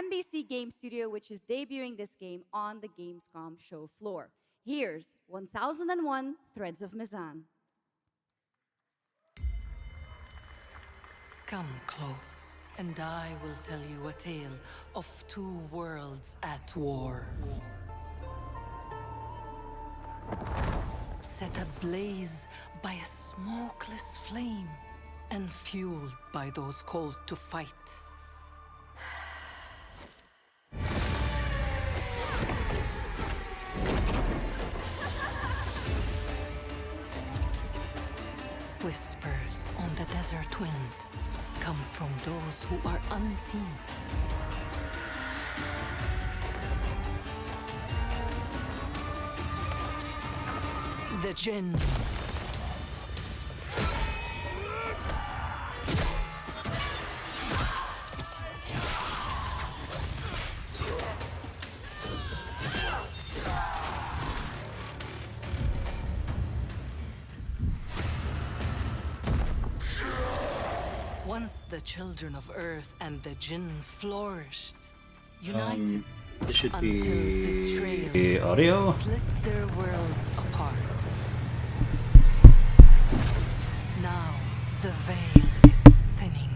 MBC Game Studio, which is debuting this game on the Gamescom show floor. Here's 1001 Threads of Mizan. Come close, and I will tell you a tale of two worlds at war. Set ablaze by a smokeless flame, and fueled by those called to fight. Whispers on the desert wind come from those who are unseen. The Jinn. Once the children of Earth and the Jinn flourished, united. This should Until be betrayal audio. split their worlds apart. Now the veil is thinning.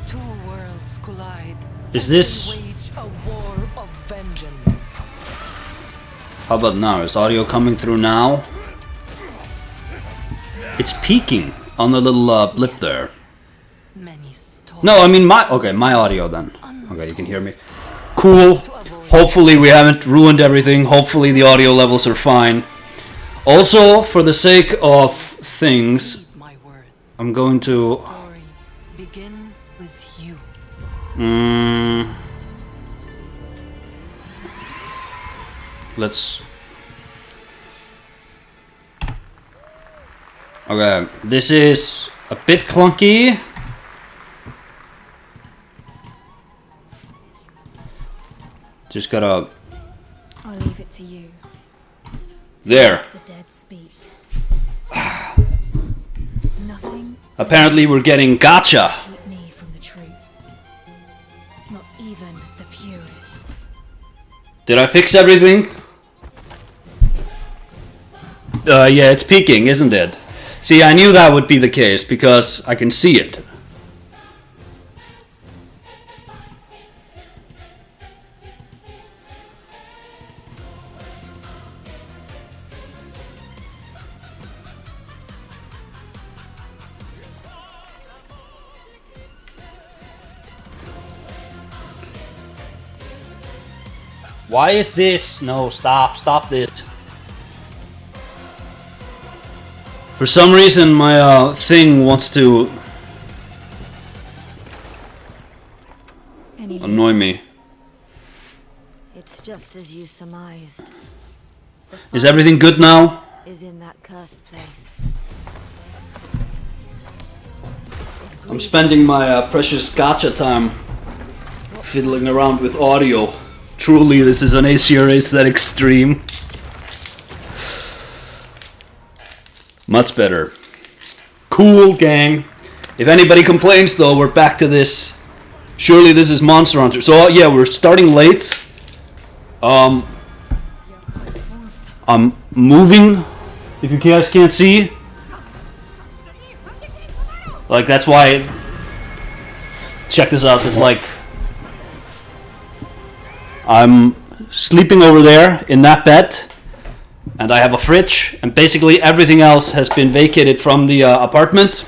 Two worlds collide. Is and this- they wage a war of vengeance. How about now? Is audio coming through now? It's peaking on the little blip there. Many stories. No, I mean my audio then. Okay, you can hear me. Cool. Hopefully we haven't ruined everything. Hopefully the audio levels are fine. Also, for the sake of things, Read my words. I'm going to. Story begins with you. Let's. Okay, this is a bit clunky. Just gotta. I'll leave it to you. There. The dead speak. Nothing Apparently, we're getting gotcha. keep me from the truth. Not even the purists. Did I fix everything? Yeah, it's peaking, isn't it? See, I knew that would be the case because I can see it. Why is this? No, stop this. For some reason, my thing wants to Any annoy leads? me. It's just as you surmised. The Is fire everything good now? is in that cursed place. I'm spending my precious gacha time fiddling around with audio. Truly, this is an ACR aesthetic stream. Much better. Cool, gang. If anybody complains, though, we're back to this. Surely this is Monster Hunter. So, yeah, we're starting late. I'm moving, if you guys can't see. Like, that's why... Check this out, it's like... I'm sleeping over there in that bed, and I have a fridge, and basically everything else has been vacated from the apartment.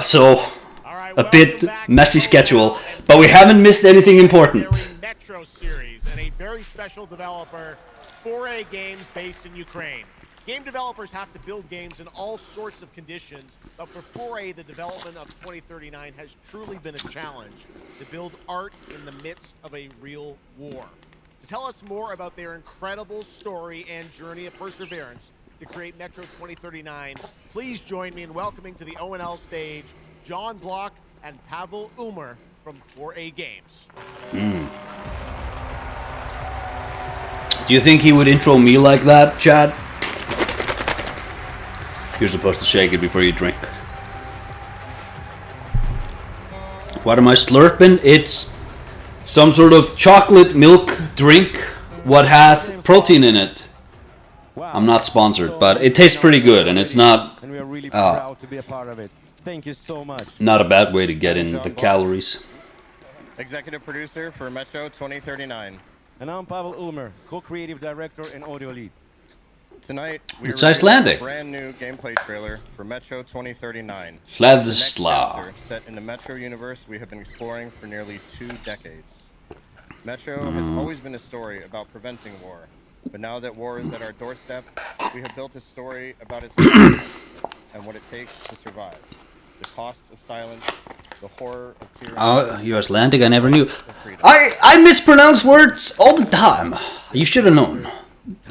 So, a bit messy schedule, but we haven't missed anything important. Metro series and a very special developer, 4A Games, based in Ukraine. Game developers have to build games in all sorts of conditions, but for 4A, the development of 2039 has truly been a challenge to build art in the midst of a real war. To tell us more about their incredible story and journey of perseverance to create Metro 2039, please join me in welcoming to the ONL stage John Block and Pavel Umer from 4A Games. Do you think he would intro me like that, Chad? You're supposed to shake it before you drink. What am I slurping? It's some sort of chocolate milk drink what hath protein in it. I'm not sponsored, but it tastes pretty good, and it's not And we are really proud to be a part of it. Thank you so much. not a bad way to get in the calories. Executive producer for Metro 2039. And I'm Pavel Ulmer, co-creative director and audio lead. Tonight, we It's reveal Icelandic. a brand new gameplay trailer for Metro 2039. The Sladdsla. next chapter, set in the Metro universe we have been exploring for nearly 2 decades. Metro has always been a story about preventing war, but now that war is at our doorstep, we have built a story about its and what it takes to survive. The cost of silence, the horror of tyranny. You're Icelandic, I never knew. I mispronounce words all the time. You should have known.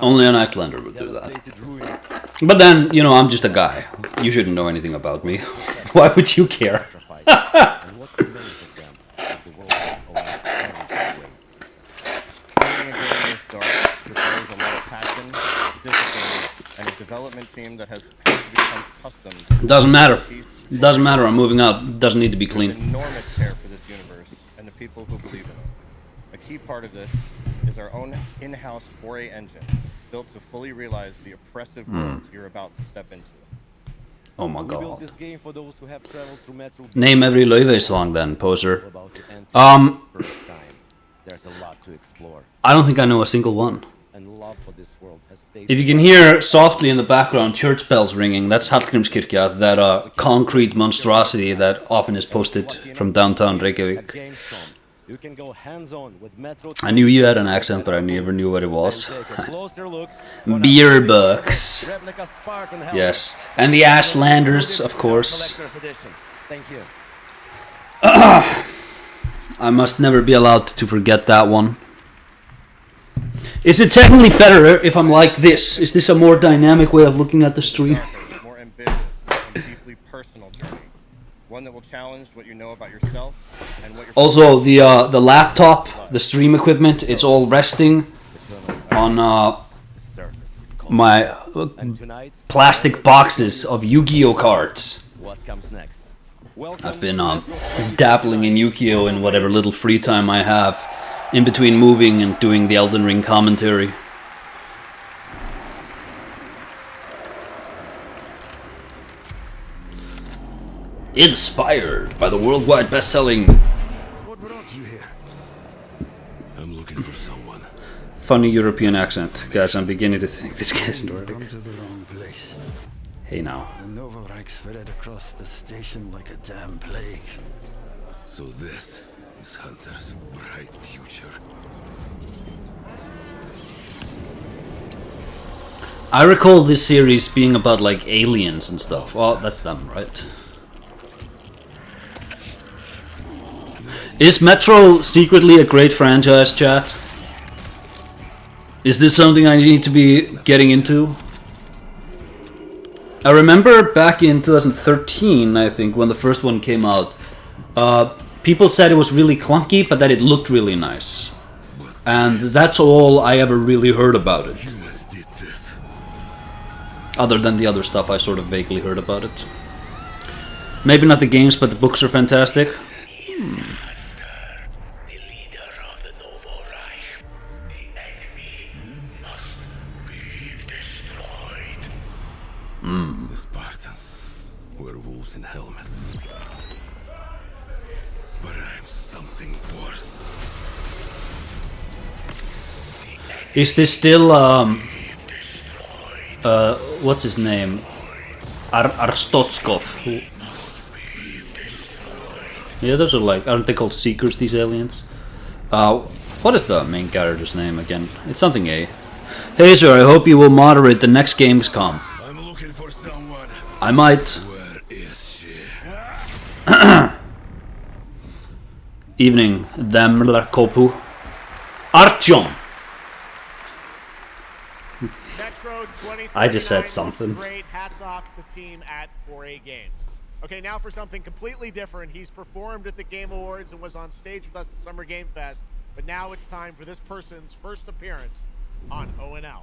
Only an Icelander would do that. Devastated ruins. But then, you know, I'm just a guy. You shouldn't know anything about me. Why would you care? And what remains of them if the world has allowed every way. Building a game this dark requires a lot of passion, discipline, and a development team that has become accustomed. Doesn't matter. Doesn't matter. I'm moving out. Doesn't need to be There's clean. enormous care for this universe and the people who believe in it. A key part of this is our own in-house 4A engine, built to fully realize the oppressive world you're about to step into. Oh my We built god. this game for those who have traveled through Metro. Name every Löwe song then, poser. About to enter for the first time. There's a lot to explore, I don't think I know a single one. and love for this world has stayed. If you can hear softly in the background church bells ringing, that's Hallgrímskirkja, that concrete monstrosity that often is posted from downtown At Reykjavik. Gamescom, you can go hands-on with Metro. I knew you had an accent, but I never knew what it was. And take a closer look on Beer our bucks. replica Spartan helmet. Yes. And the Ashlanders, of course. Collector's edition. Thank you. I must never be allowed to forget that one. Is it technically better if I'm like this? Is this a more dynamic way of looking at the stream? A more ambitious and deeply personal journey. One that will challenge what you know about yourself and what you're Also, the laptop, the stream equipment, it's all resting on The surface is cold. my And tonight, plastic boxes of Yu-Gi-Oh cards. what comes next? Welcome I've been to Metro dabbling in Yu-Gi-Oh in whatever little free time I have in between moving and doing the Elden Ring commentary. Inspired by the worldwide best-selling What brought you here? I'm looking for someone. funny European accent. Guys, I'm beginning to think this guy's Nordic. Come to the wrong place. Hey now. The Novorite spread across the station like a damn plague. So this is Hunter's bright future. I recall this series being about like aliens and stuff. Oh, that's them, right? Is Metro secretly a great franchise, chat? Is this something I need to be getting into? I remember back in 2013, I think, when the first one came out, people said it was really clunky, but that it looked really nice. And that's all I ever really heard about it. Humans did this. Other than the other stuff, I sort of vaguely heard about it. Maybe not the games, but the books are fantastic. The leader of the Novorite. The enemy must be destroyed. The Spartans were wolves in helmets. But I'm something worse. Is this still, what's his name? Arstotskov. Yeah, those are like, aren't they called Seekers, these aliens? What is the main character's name again? It's something A. Hey sir, I hope you will moderate the next Gamescom. I'm looking for someone. I might. Where is she? Evening, them Kopu. Artyom! Metro 2039 I just said looks something. Great. Hats off to the team at 4A Games. Okay, now for something completely different. He's performed at the Game Awards and was on stage with us at Summer Game Fest, but now it's time for this person's first appearance on ONL.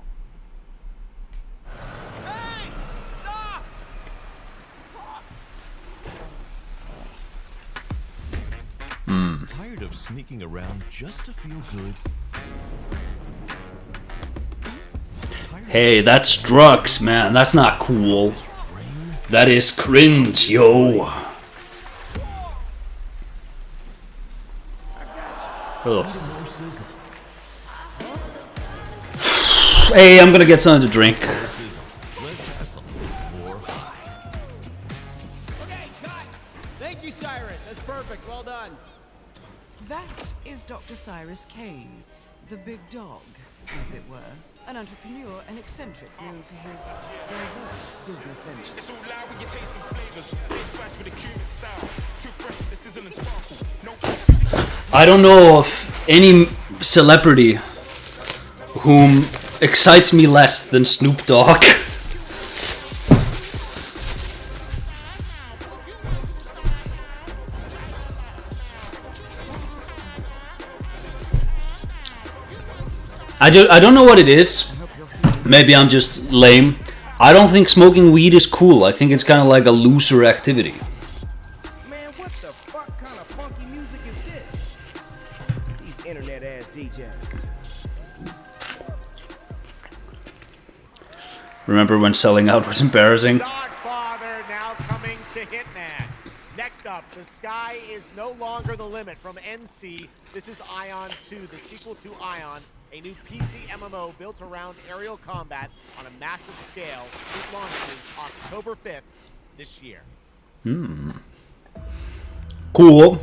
Hey! Stop! Tired of sneaking around just to feel good? Hey, that's drugs, man. That's not cool. That is cringe, yo. Ugh. Hey, I'm gonna get something to drink. Thank you, Cyrus. That's perfect. Well done. That is Dr. Cyrus Kane, the big dog, as it were. An entrepreneur and eccentric known for his diverse business ventures. I don't know of any celebrity whom excites me less than Snoop Dogg. I don't know what it is. Maybe I'm just lame. I don't think smoking weed is cool. I think it's kind of like a loser activity. Man, what the fuck kind of funky music is this? These internet ass DJs. Remember when selling out was embarrassing? Dogfather now coming to Hitman. Next up, the sky is no longer the limit from NC. This is Ion 2, the sequel to Ion, a new PC MMO built around aerial combat on a massive scale. It launches October 5th this year. Cool.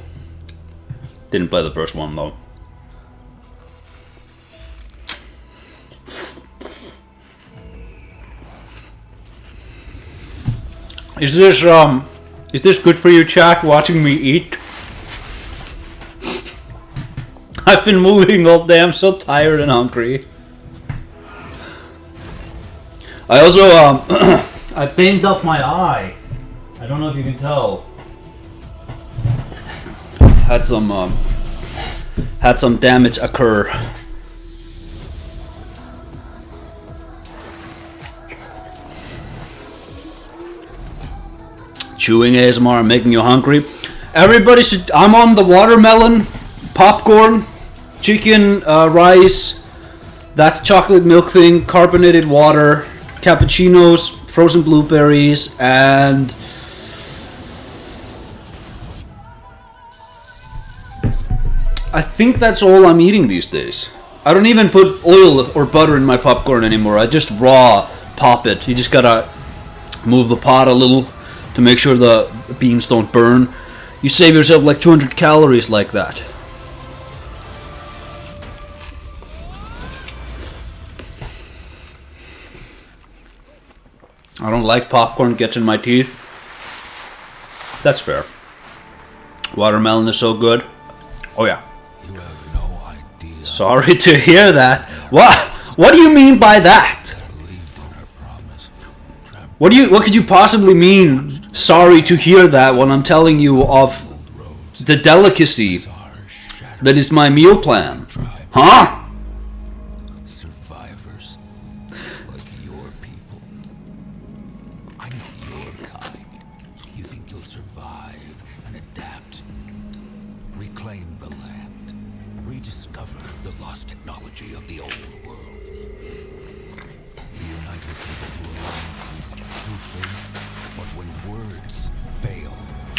Didn't play the first one though. Is this good for you, chat? Watching me eat? I've been moving all day. I'm so tired and hungry. I also I banged up my eye. I don't know if you can tell. Had some damage occur. Chewing ASMR making you hungry. Everybody should. I'm on the watermelon, popcorn, chicken, rice, that chocolate milk thing, carbonated water, cappuccinos, frozen blueberries, and I think that's all I'm eating these days. I don't even put oil or butter in my popcorn anymore. I just raw pop it. You just gotta move the pot a little to make sure the beans don't burn. You save yourself like 200 calories like that. I don't like popcorn, gets in my teeth. That's fair. Watermelon is so good. Oh yeah. You have no idea. Sorry to hear that. What do you mean by that? What could you possibly mean, sorry to hear that, when I'm telling you of the delicacy that is my meal plan? Huh? Survivors like your people. I know your kind. You think you'll survive and adapt, reclaim the land, rediscover the lost technology of the old world. Unite with people through alliances, through faith, but when words fail.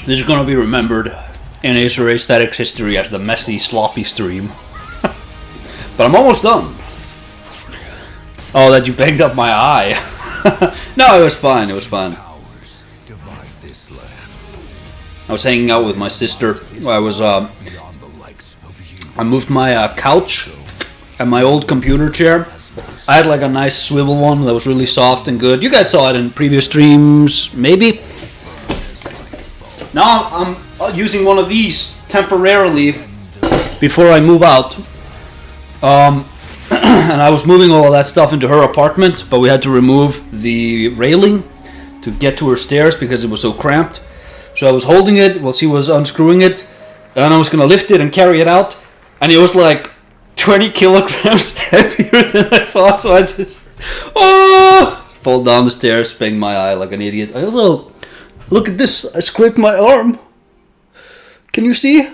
This is gonna be remembered in Acer Aesthetics history as the messy, sloppy stream. But I'm almost done. Oh, that you banged up my eye. No, it was fine, it was fine. I was hanging out with my sister. I moved my couch and my old computer chair. I had like a nice swivel one that was really soft and good. You guys saw it in previous streams, maybe? Now I'm using one of these temporarily before I move out. And I was moving all of that stuff into her apartment, but we had to remove the railing to get to her stairs because it was so cramped. So I was holding it while she was unscrewing it, and I was gonna lift it and carry it out, and it was like 20 kilograms heavier than I thought, so I just fall down the stairs, bang my eye like an idiot. I also, look at this, I scraped my arm. Can you see?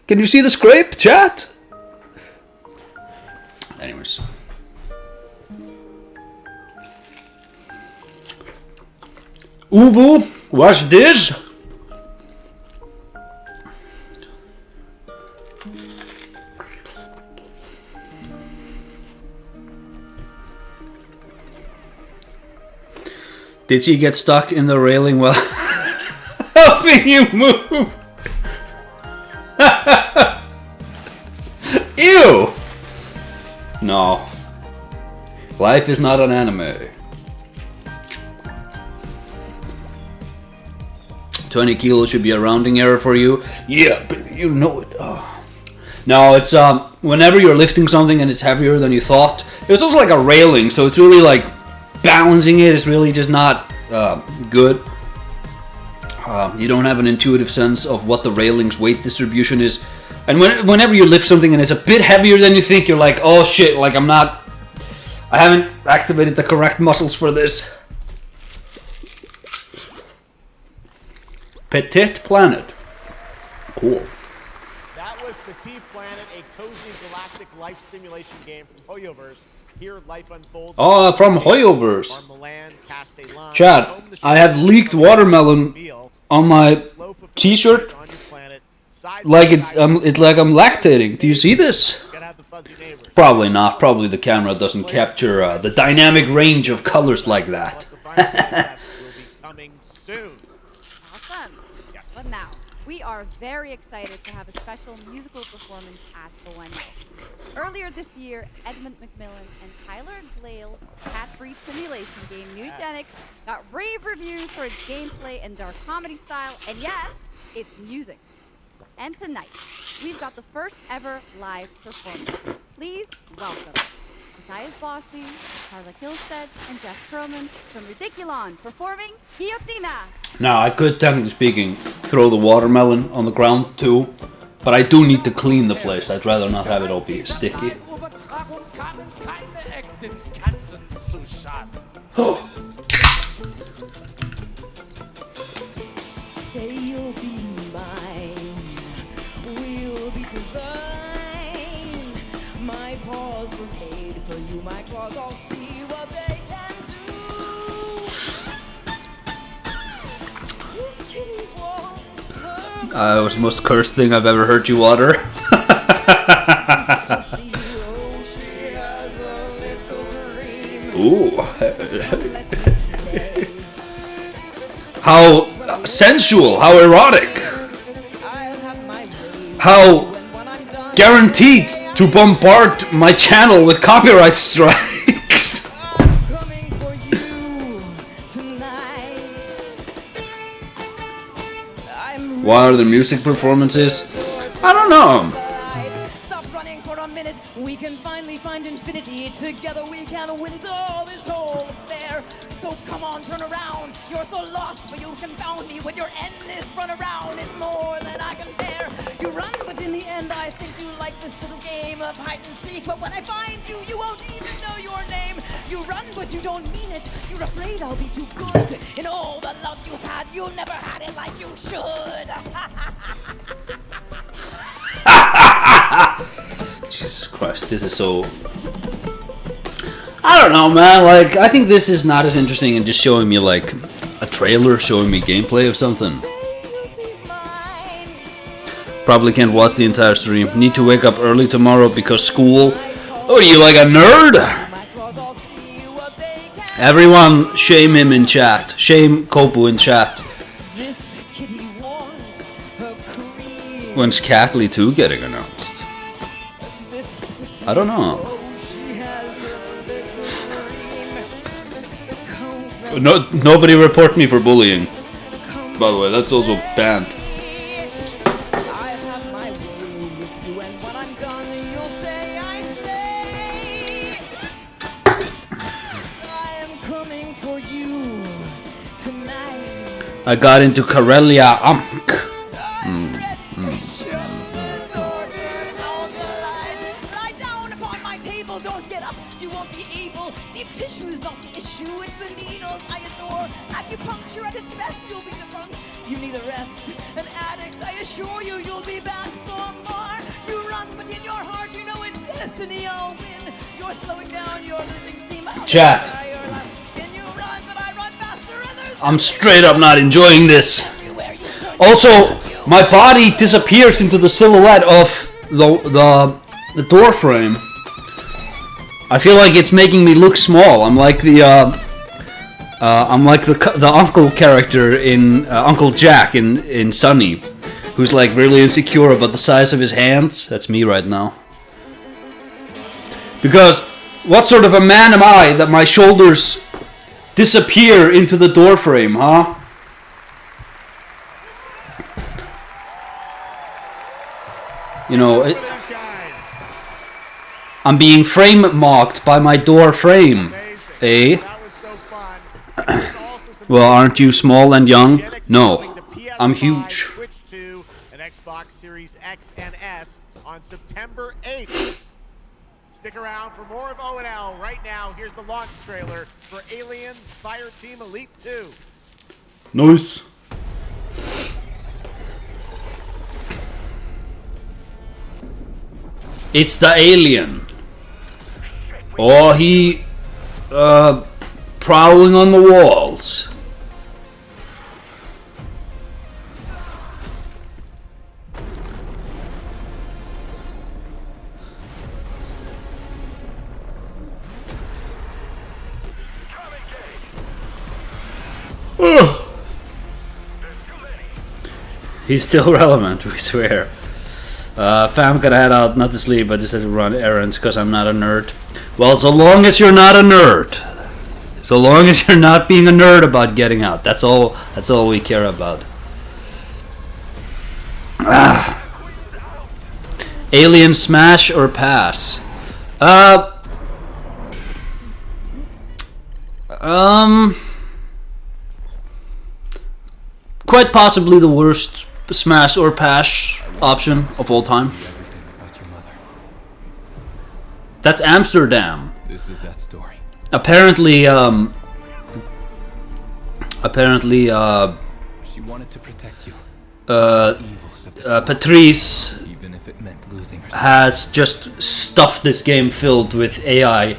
Can you see the scrape, chat? Anyways. Ubu, watch this. Did she get stuck in the railing while helping you move? Ew! No. Life is not an anime. 20 kilos should be a rounding error for you. Yeah, but you know it. Oh. No, it's whenever you're lifting something and it's heavier than you thought. It's also like a railing, so it's really like balancing it is really just not good. You don't have an intuitive sense of what the railing's weight distribution is. And whenever you lift something and it's a bit heavier than you think, you're like, oh shit, like I haven't activated the correct muscles for this. Petit Planet. Cool. That was Petit Planet, a cozy galactic life simulation game from Hoyoverse. Here life unfolds. Oh, from Hoyoverse. Chad, I have leaked watermelon on my t-shirt. Like it's like I'm lactating. Do you see this? Probably not. Probably the camera doesn't capture the dynamic range of colors like that. But now, we are very excited to have a special musical performance at ONO. Earlier this year, Edmund McMillan and Tyler Glale's cat-breed simulation game, Eugenics, got rave reviews for its gameplay and dark comedy style, and yes, its music. And tonight, we've got the first ever live performance. Please welcome Matthias Bossi, Carla Kilstead, and Jeff Perlman from Ridiculon performing Guillotina. Now, I could, technically speaking, throw the watermelon on the ground too, but I do need to clean the place. I'd rather not have it all be sticky. Say you'll be mine, we'll be divine. My paws were made for you, my claws, I'll see what they can do. This kitty wants her. That was the most cursed thing I've ever heard you utter. Ooh. How sensual, how erotic. How guaranteed to bombard my channel with copyright strikes. What are the music performances? I don't know. Stop running for a minute. We can finally find infinity. Together we can window this whole affair. So come on, turn around. You're so lost, but you confound me with your endless run around. It's more than I can bear. You run, but in the end, I think you like this little game of hide and seek. But when I find you, you won't even know your name. You run, but you don't mean it. You're afraid I'll be too good. In all the love you've had, you never had it like you should. Jesus Christ, this is so... I don't know, man, like, I think this is not as interesting in just showing me, like, a trailer, showing me gameplay of something. Probably can't watch the entire stream. Need to wake up early tomorrow because school. Oh, you like a nerd? Everyone shame him in chat. Shame Kopu in chat. When's Catley 2 getting announced? I don't know. No, nobody report me for bullying. By the way, that's also banned. I got into Karelia Amk. Lie down upon my table, don't get up. You won't be able. Deep tissue is not the issue, it's the needles I adore. Acupuncture at its best, you'll be defunct. You need a rest. An addict, I assure you, you'll be back for more. destiny I'll win. You're slowing down, you're losing steam. Chat. Can you run, but I run faster, and there's I'm straight up not enjoying this. everywhere you turn. Also, my body disappears into the silhouette of the door frame. I feel like it's making me look small. I'm like the uncle character in Uncle Jack in Sunny, who's like really insecure about the size of his hands. That's me right now. Because what sort of a man am I that my shoulders disappear into the door frame, huh? You know, I'm being frame mocked by my door frame, eh? Well, aren't you small and young? No, I'm huge. Switch to an Xbox Series X and S on September 8th. Stick around for more of O&L. Right now, here's the launch trailer for Aliens Fireteam Elite 2. Nice. It's the alien. Oh, he prowling on the walls. He's still relevant, we swear. Fam, gotta head out, not to sleep, I just had to run errands because I'm not a nerd. Well, so long as you're not a nerd. So long as you're not being a nerd about getting out. That's all we care about. Alien smash or pass? Quite possibly the worst smash or pass option of all time. That's Amsterdam. This is that story. Apparently, She wanted to protect you. Patrice Even if it meant losing herself. has just stuffed this game filled with AI,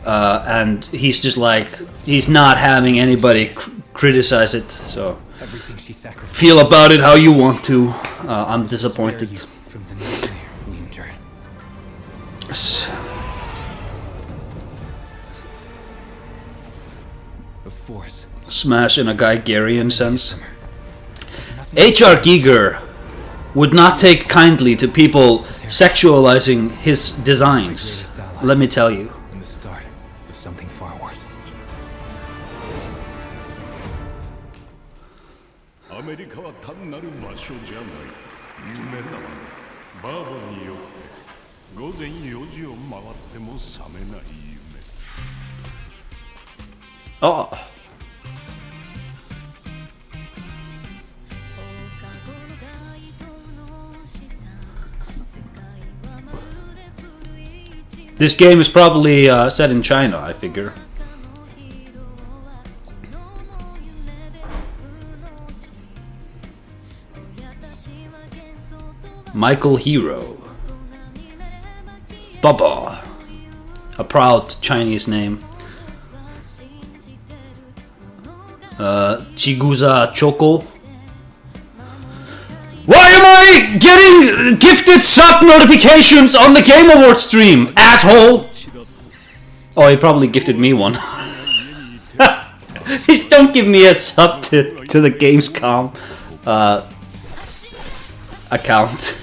and he's just like, he's not having anybody criticize it, so Everything she sacrificed. feel about it how you want to. I'm disappointed. From the nightmare we endured. A force. Smash in a Geigerian sense. H.R. Giger would not take kindly to people sexualizing his designs. Let me tell you. And the start of something far worse. アメリカは単なる場所じゃない夢だわバーボンによって午前4時を回っても覚めない夢 Oh. This game is probably set in China, I figure. Michael Hero. Baba. A proud Chinese name. Chiguza Choco. Why am I getting gifted sub notifications on the Game Awards stream, asshole? Oh, he probably gifted me one. Don't give me a sub to the Gamescom account.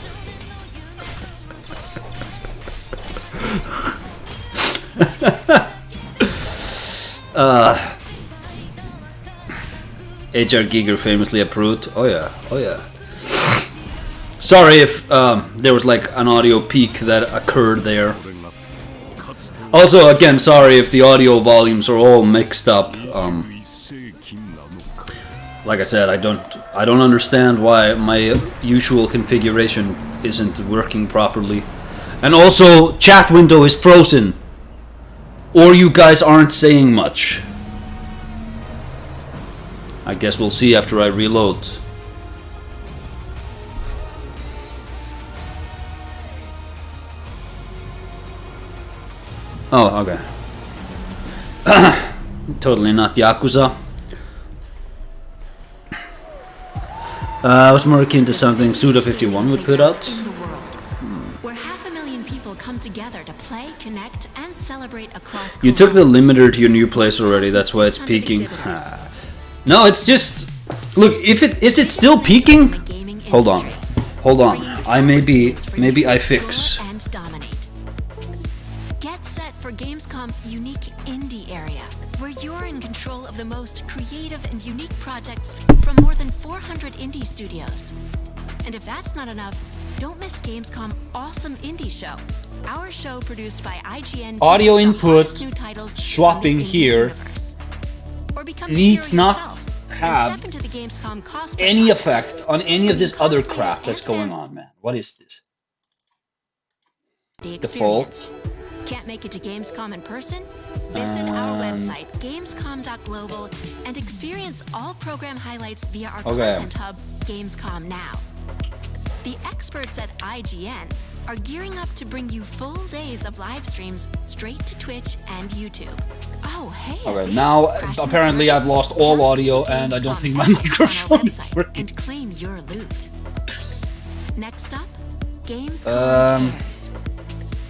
H.R. Giger famously approved. Oh yeah, oh yeah. Sorry if there was like an audio peak that occurred there. Also, again, sorry if the audio volumes are all mixed up. Like I said, I don't understand why my usual configuration isn't working properly. And also, chat window is frozen. Or you guys aren't saying much. I guess we'll see after I reload. Oh, okay. Totally not Yakuza. I was more akin to something Suda51 would put out. In the world, where 500,000 people come together to play, connect, and celebrate across. You took the limiter to your new place already, that's why it's peaking. No, it's just... Look, if it... Is it still peaking? Hold on. Hold on. Maybe I fix. And dominate. Get set for Gamescom's unique indie area, where you're in control of the most creative and unique projects from more than 400 indie studios. And if that's not enough, don't miss Gamescom Awesome Indie Show. Our show produced by IGN. Audio input swapping here needs not have any effect on any of this other crap that's going on, man. What is this? Default. Can't make it to Gamescom in person? Visit our website, gamescom.global, and experience all program highlights via our content hub, Gamescom Now. The experts at IGN are gearing up to bring you full days of live streams straight to Twitch and YouTube. Oh, hey. Okay, now apparently I've lost all audio and I don't think my microphone is working. And claim your loot. Next up, Gamescom Cares.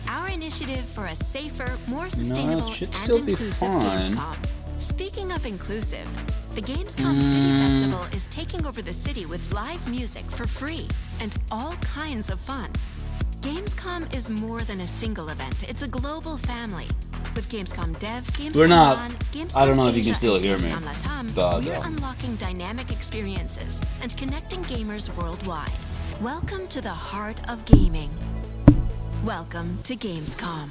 Our initiative for a safer, more sustainable, and inclusive Gamescom. Speaking of inclusive, the Gamescom City Festival is taking over the city with live music for free and all kinds of fun. Gamescom is more than a single event. It's a global family. With Gamescom Dev, Gamescom We're not. One, Gamescom I don't know if you Asia, can still and hear me, Gamescom Latam, but we're unlocking dynamic experiences and connecting gamers worldwide. Welcome to the heart of gaming. Welcome to Gamescom.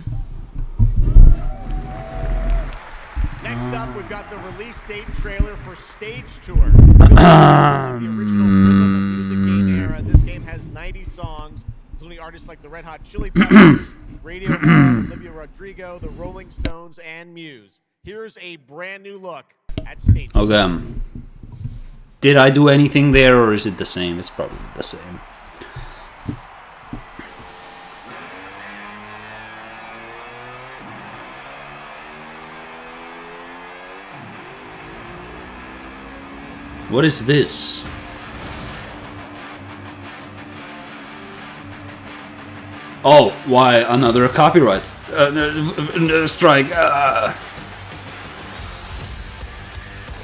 Next up, we've got the release date trailer for Stage Tour. The original rhythm and music game era. This game has 90 songs, including artists like the Red Hot Chili Peppers, Radiohead, Olivia Rodrigo, the Rolling Stones, and Muse. Here's a brand new look at Stage Tour. Okay. Did I do anything there, or is it the same? It's probably the same. What is this? Oh, why another copyright strike?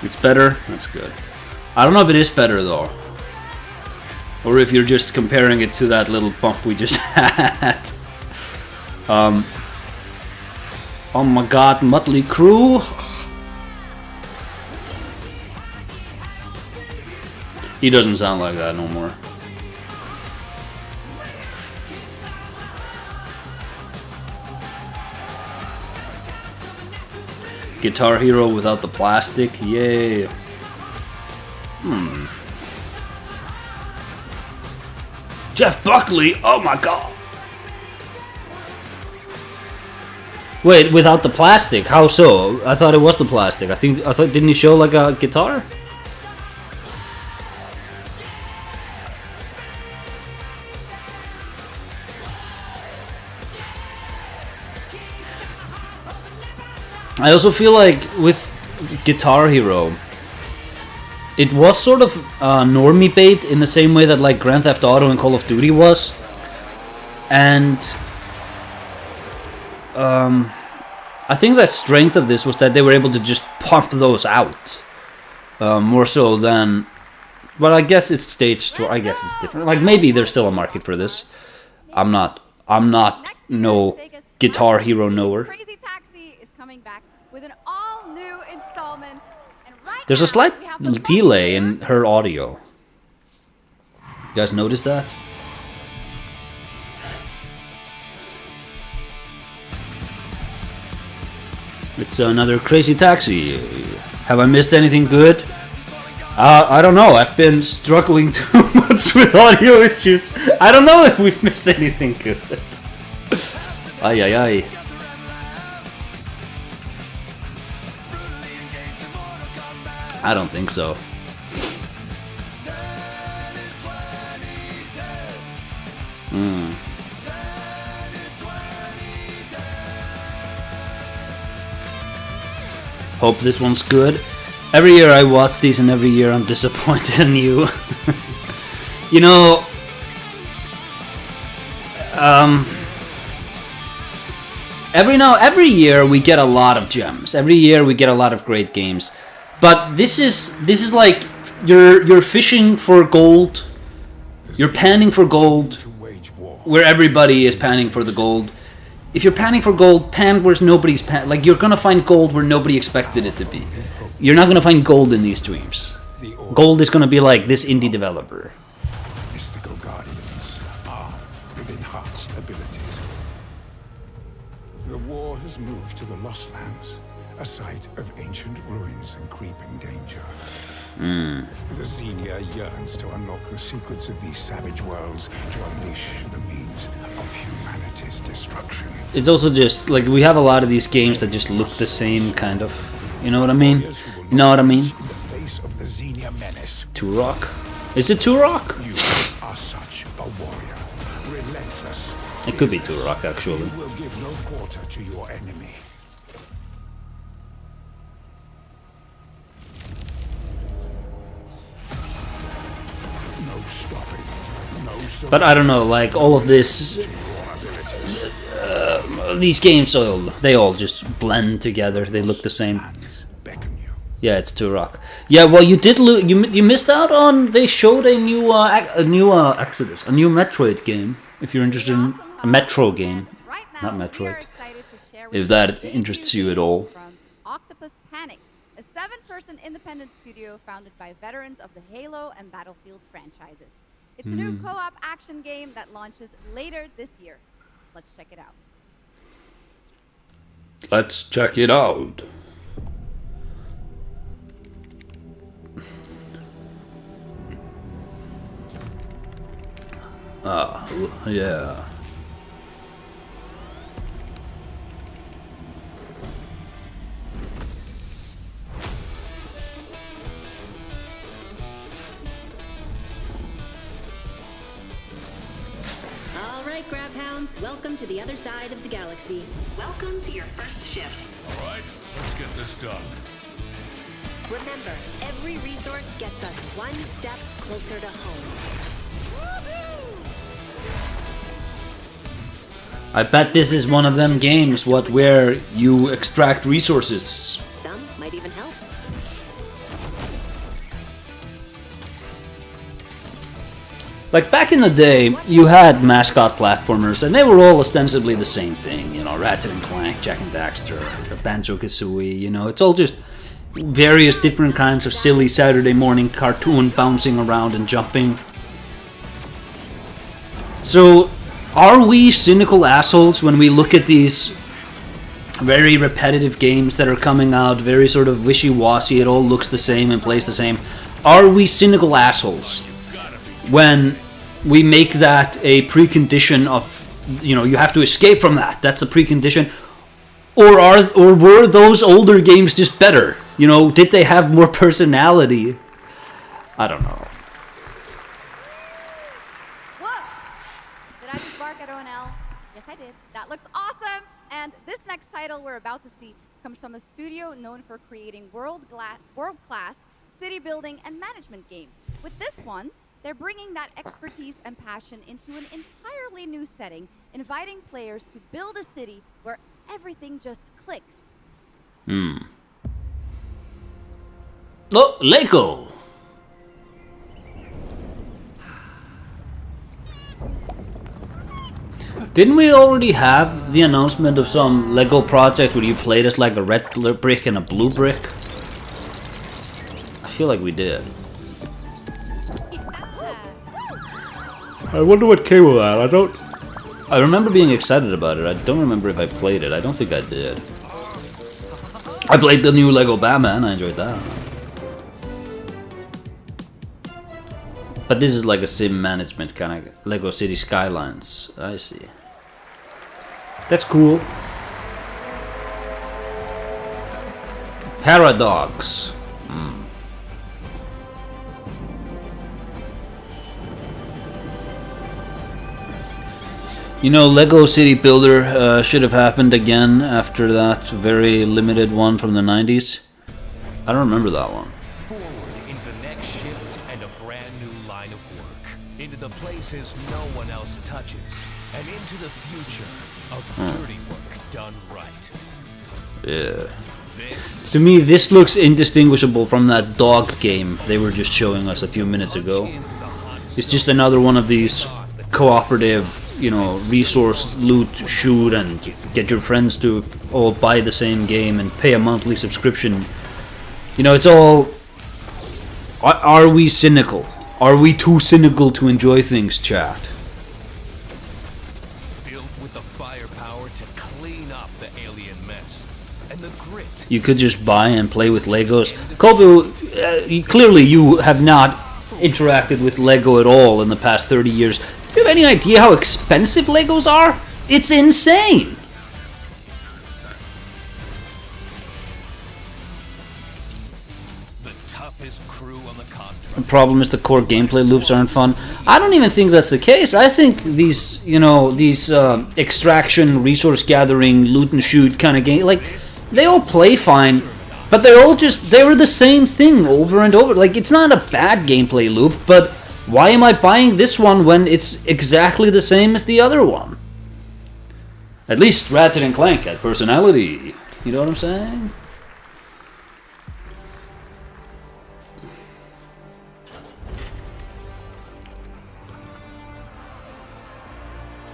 It's better? That's good. I don't know if it is better though. Or if you're just comparing it to that little bump we just had. Oh my god, Motley Crue. He doesn't sound like that no more. Guitar Hero without the plastic, yay. Jeff Buckley, oh my god. Wait, without the plastic? How so? I thought it was the plastic. I thought didn't he show like a guitar? I also feel like with Guitar Hero, it was sort of normie bait in the same way that like Grand Theft Auto and Call of Duty was, and I think the strength of this was that they were able to just pump those out more so than. But I guess it's Stage Tour. I guess it's different. Like maybe there's still a market for this. I'm not no Guitar Hero knower. Back with an all-new installment. And right There's a slight delay in her audio. You guys notice that? It's another Crazy Taxi. Have I missed anything good? I don't know. I've been struggling too much with audio issues. I don't know if we've missed anything good. Ay, ay, ay. I don't think so. Hope this one's good. Every year I watch these, and every year I'm disappointed in you. You know, every year we get a lot of gems. Every year we get a lot of great games. But this is like you're fishing for gold. You're panning for gold, where everybody is panning for the gold. If you're panning for gold, pan where nobody's pan. Like, you're gonna find gold where nobody expected it to be. You're not gonna find gold in these streams. Gold is gonna be like this indie developer. Mystical guardians are within Heart's abilities. The war has moved to the Lost Lands, a site of ancient ruins and creeping danger. The Xenia yearns to unlock the secrets of these savage worlds to unleash the means of humanity's destruction. It's also just like we have a lot of these games that just look the same, kind of. You know what I mean? You know what I mean? Turok? Is it Turok? You are such a warrior, relentless. It could be Turok, actually. You will give no quarter to your enemy. But I don't know, like all of this, these games, they all just blend together. They look the same. Yeah, it's Turok. Yeah, well, you did you missed out on. They showed a new Exodus, a new Metroid game. If you're interested in a Metro game, not Metroid. If that interests you at all. Octopus Panic, a 7-person independent studio founded by veterans of the Halo and Battlefield franchises. It's a new co-op action game that launches later this year. Let's check it out. Let's check it out. Ah, yeah. Welcome to the other side of the galaxy. Welcome to your first shift. All right, let's get this done. Remember, every resource gets us one step closer to home. I bet this is one of them games where you extract resources. Some might even help. Like back in the day, you had mascot platformers, and they were all ostensibly the same thing. You know, Ratchet and Clank, Jak and Daxter, Banjo-Kazooie. You know, it's all just various different kinds of silly Saturday morning cartoon bouncing around and jumping. So, are we cynical assholes when we look at these very repetitive games that are coming out, very sort of wishy-washy, it all looks the same and plays the same? Are we cynical assholes when we make that a precondition of, you know, you have to escape from that? That's the precondition. Or were those older games just better? You know, did they have more personality? I don't know. Did I just bark at ONL? Yes, I did. That looks awesome. And this next title we're about to see comes from a studio known for creating world-class city building and management games. With this one, they're bringing that expertise and passion into an entirely new setting, inviting players to build a city where everything just clicks. Oh, Lego! Didn't we already have the announcement of some Lego project where you played as like a red brick and a blue brick? I feel like we did. I wonder what came of that. I remember being excited about it. I don't remember if I played it. I don't think I did. I played the new Lego Batman. I enjoyed that. But this is like a sim management kind of Lego City Skylines. I see. That's cool. Paradox. You know, Lego City Builder should have happened again after that very limited one from the 90s. I don't remember that one. Forward into the next shift and a brand new line of work. Into the places no one else touches. And into the future of dirty work done right. Yeah. To me, this looks indistinguishable from that dog game they were just showing us a few minutes ago. It's just another one of these cooperative, you know, resource loot, shoot, and get your friends to all buy the same game and pay a monthly subscription. You know, it's all... Are we cynical? Are we too cynical to enjoy things, chat? Built with the firepower to clean up the alien mess. And the grit. You could just buy and play with Legos. Kobu, clearly you have not interacted with Lego at all in the past 30 years. Do you have any idea how expensive Legos are? It's insane! The toughest crew on the contract. The problem is the core gameplay loops aren't fun. I don't even think that's the case. I think these, you know, these extraction, resource gathering, loot and shoot kind of game, like, they all play fine, but they were the same thing over and over. Like, it's not a bad gameplay loop, but why am I buying this one when it's exactly the same as the other one? At least Ratchet and Clank had personality. You know what I'm saying?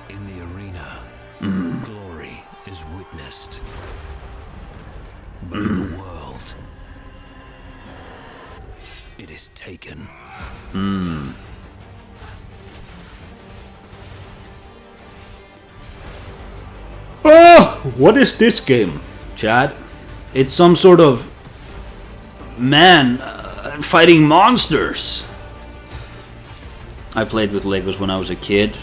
In the arena, glory is witnessed. But in the world, it is taken. Oh, what is this game, Chad? It's some sort of man fighting monsters. I played with Legos when I was a kid.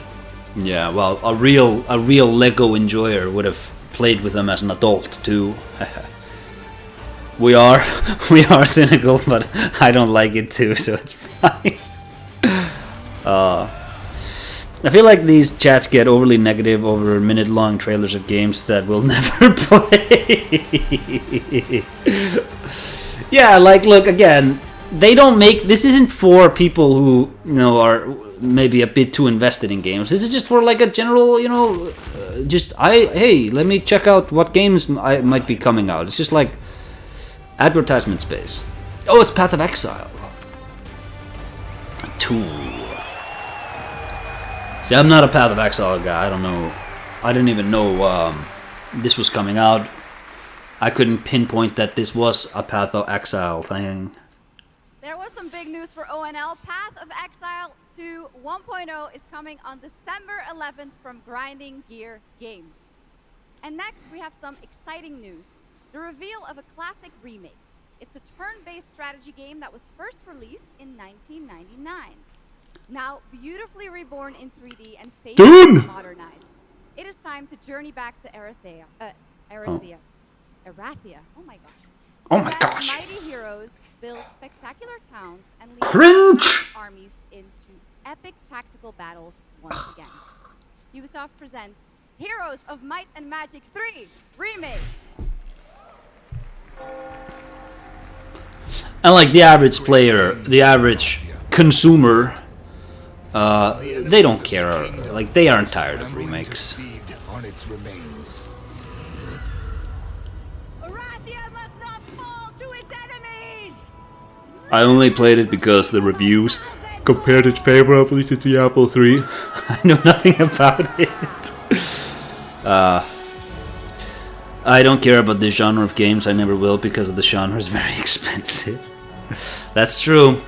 Yeah, well, a real Lego enjoyer would have played with them as an adult too. we are cynical, but I don't like it too, so it's fine. I feel like these chats get overly negative over minute-long trailers of games that we'll never play. Yeah, like, look, again, they don't make... This isn't for people who, you know, are maybe a bit too invested in games. This is just for, like, a general, you know, hey, let me check out what games might be coming out. It's just like advertisement space. Oh, it's Path of Exile 2. See, I'm not a Path of Exile guy. I don't know. I didn't even know this was coming out. I couldn't pinpoint that this was a Path of Exile thing. There was some big news for ONL. Path of Exile 2 1.0 is coming on December 11th from Grinding Gear Games. And next, we have some exciting news. The reveal of a classic remake. It's a turn-based strategy game that was first released in 1999. Now beautifully reborn in 3D and faithfully modernized. It is time to journey back to Erathia. Oh my gosh. Oh my gosh. Mighty heroes build spectacular towns and lead Cringe! armies into epic tactical battles once again. Ubisoft presents Heroes of Might and Magic 3 Remake. And like the average player, the average consumer, they don't care. Like, they aren't tired of remakes. On its remains. Arathia must not fall to its enemies! I only played it because the reviews compared it favorably to Diablo 3. I know nothing about it. I don't care about this genre of games. I never will, because the genre is very expensive. That's true.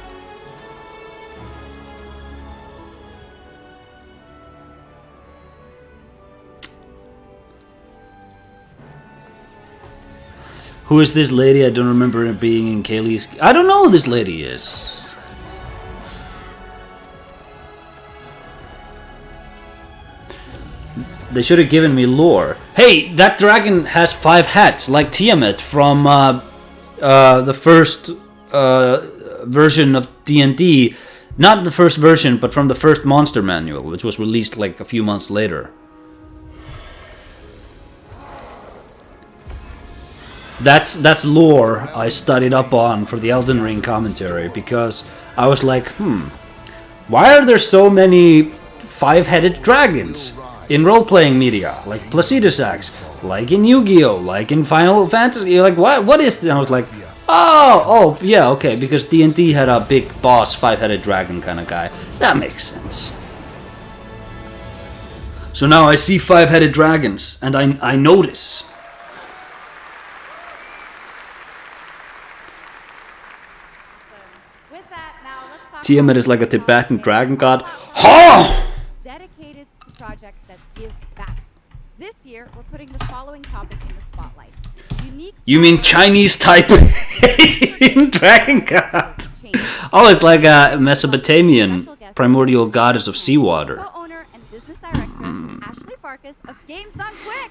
Who is this lady? I don't remember it being in Kaylee's... I don't know who this lady is. They should have given me lore. Hey, that dragon has 5 hats, like Tiamat from the first version of D&D. Not the first version, but from the first Monster Manual, which was released like a few months later. That's lore I studied up on for the Elden Ring commentary, because I was like, why are there so many five-headed dragons in role-playing media, like Placidus Axe, like in Yu-Gi-Oh, like in Final Fantasy? Like, what is this? And I was like, oh, yeah, okay, because D&D had a big boss, five-headed dragon kind of guy. That makes sense. So now I see five-headed dragons, and I notice. With that, now let's talk Tiamat is like a Tibetan dragon god. Ha! dedicated to projects that give back. This year, we're putting the following topic in the spotlight. Unique. You mean Chinese type in dragon god? Oh, it's like a Mesopotamian primordial goddess of seawater. Co-owner and business director Ashley Farkas of Games Done Quick.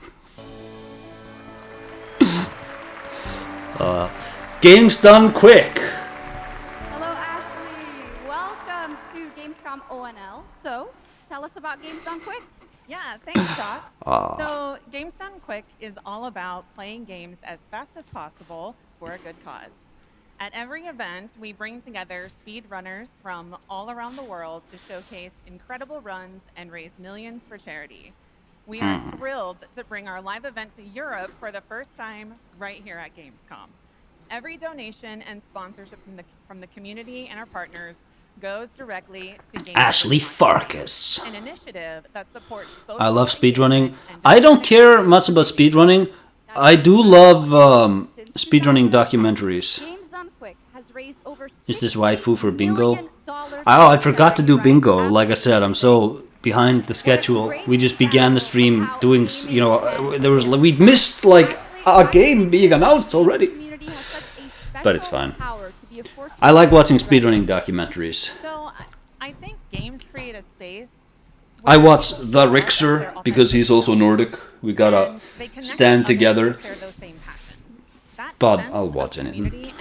Games Done Quick. Hello, Ashley. Welcome to Gamescom ONL. So, tell us about Games Done Quick. Yeah, thanks, Docs. So, Games Done Quick is all about playing games as fast as possible for a good cause. At every event, we bring together speedrunners from all around the world to showcase incredible runs and raise millions for charity. We are thrilled to bring our live event to Europe for the first time right here at Gamescom. Every donation and sponsorship from the community and our partners goes directly to Games Ashley Farkas. an initiative that supports social I love speedrunning. I don't care much about speedrunning. I do love speedrunning documentaries. Games Done Quick has raised over Is this waifu for bingo? $1 million Oh, I forgot to do bingo. Like I said, I'm so behind the schedule. We just began the stream doing, we missed like a game being announced already. But it's fine. I like watching speedrunning documentaries. So I think games create a space. I watch The Rixer because he's also Nordic. We gotta stand together. But I'll watch anything.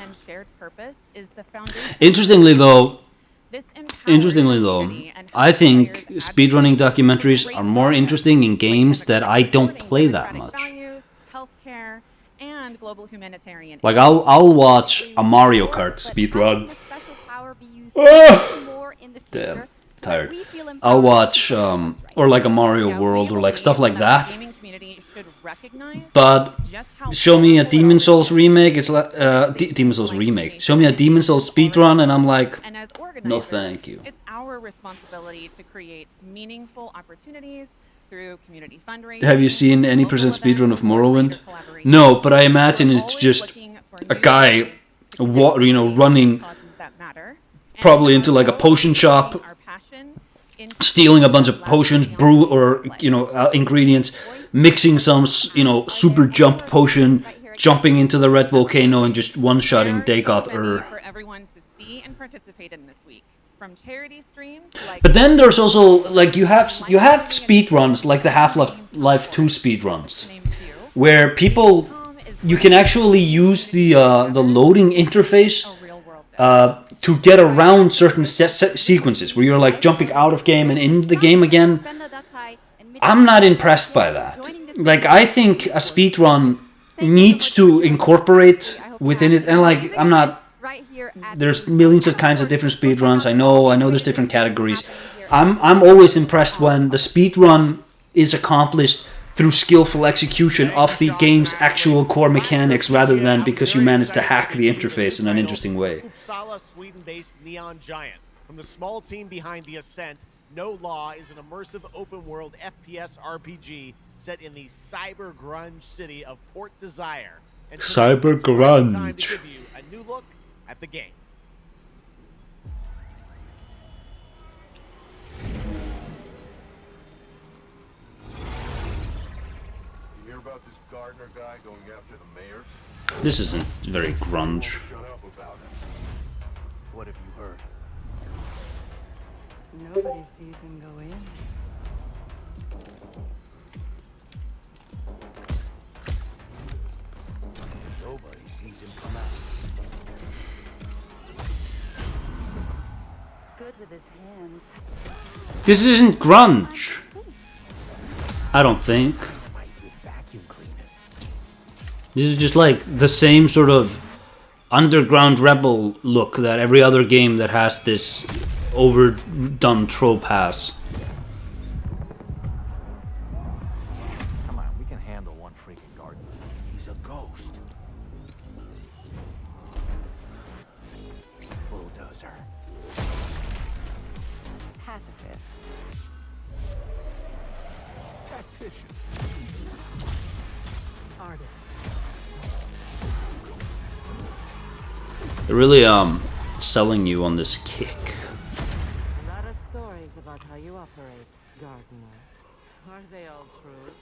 Interestingly though, I think speedrunning documentaries are more interesting in games that I don't play that much. Like I'll watch a Mario Kart speedrun. Damn, tired. I'll watch or like a Mario World or like stuff like that. But show me a Demon Souls remake. It's like Demon Souls remake. Show me a Demon Souls speedrun, and I'm like, no, thank you. It's our responsibility to create meaningful opportunities through community fundraising. Have you seen any percent speedrun of Morrowind? No, but I imagine it's just a guy, running probably into like a potion shop, stealing a bunch of potions, brew or ingredients, mixing some super jump potion, jumping into the red volcano and just one-shotting Dagoth for everyone to see and participate in this week. From charity streams like But then there's also like you have speedruns like the Half-Life 2 speedruns, where you can actually use the loading interface to get around certain sequences where you're like jumping out of game and into the game again. I'm not impressed by that. Like I think a speedrun needs to incorporate within it, and like I'm not. There's millions of kinds of different speedruns. I know there's different categories. I'm always impressed when the speedrun is accomplished through skillful execution of the game's actual core mechanics rather than because you managed to hack the interface in an interesting way. Uppsala, Sweden-based Neon Giant. From the small team behind The Ascent, No Law is an immersive open-world FPS RPG set in the cyber grunge city of Port Desire. And Cyber grunge. To give you a new look at the game. You hear about this Gardner guy going after the mayors? This isn't very grunge. Shut up about it. What have you heard? Nobody sees him go in. Nobody sees him come out. Good with his hands. This isn't grunge. I don't think. This is just like the same sort of underground rebel look that every other game that has this overdone trope has. Come on, we can handle one freaking gardener. He's a ghost. Bulldozer. Pacifist. Tactician. Artist. They're really selling you on this kick. A lot of stories about how you operate, gardener. Are they all true?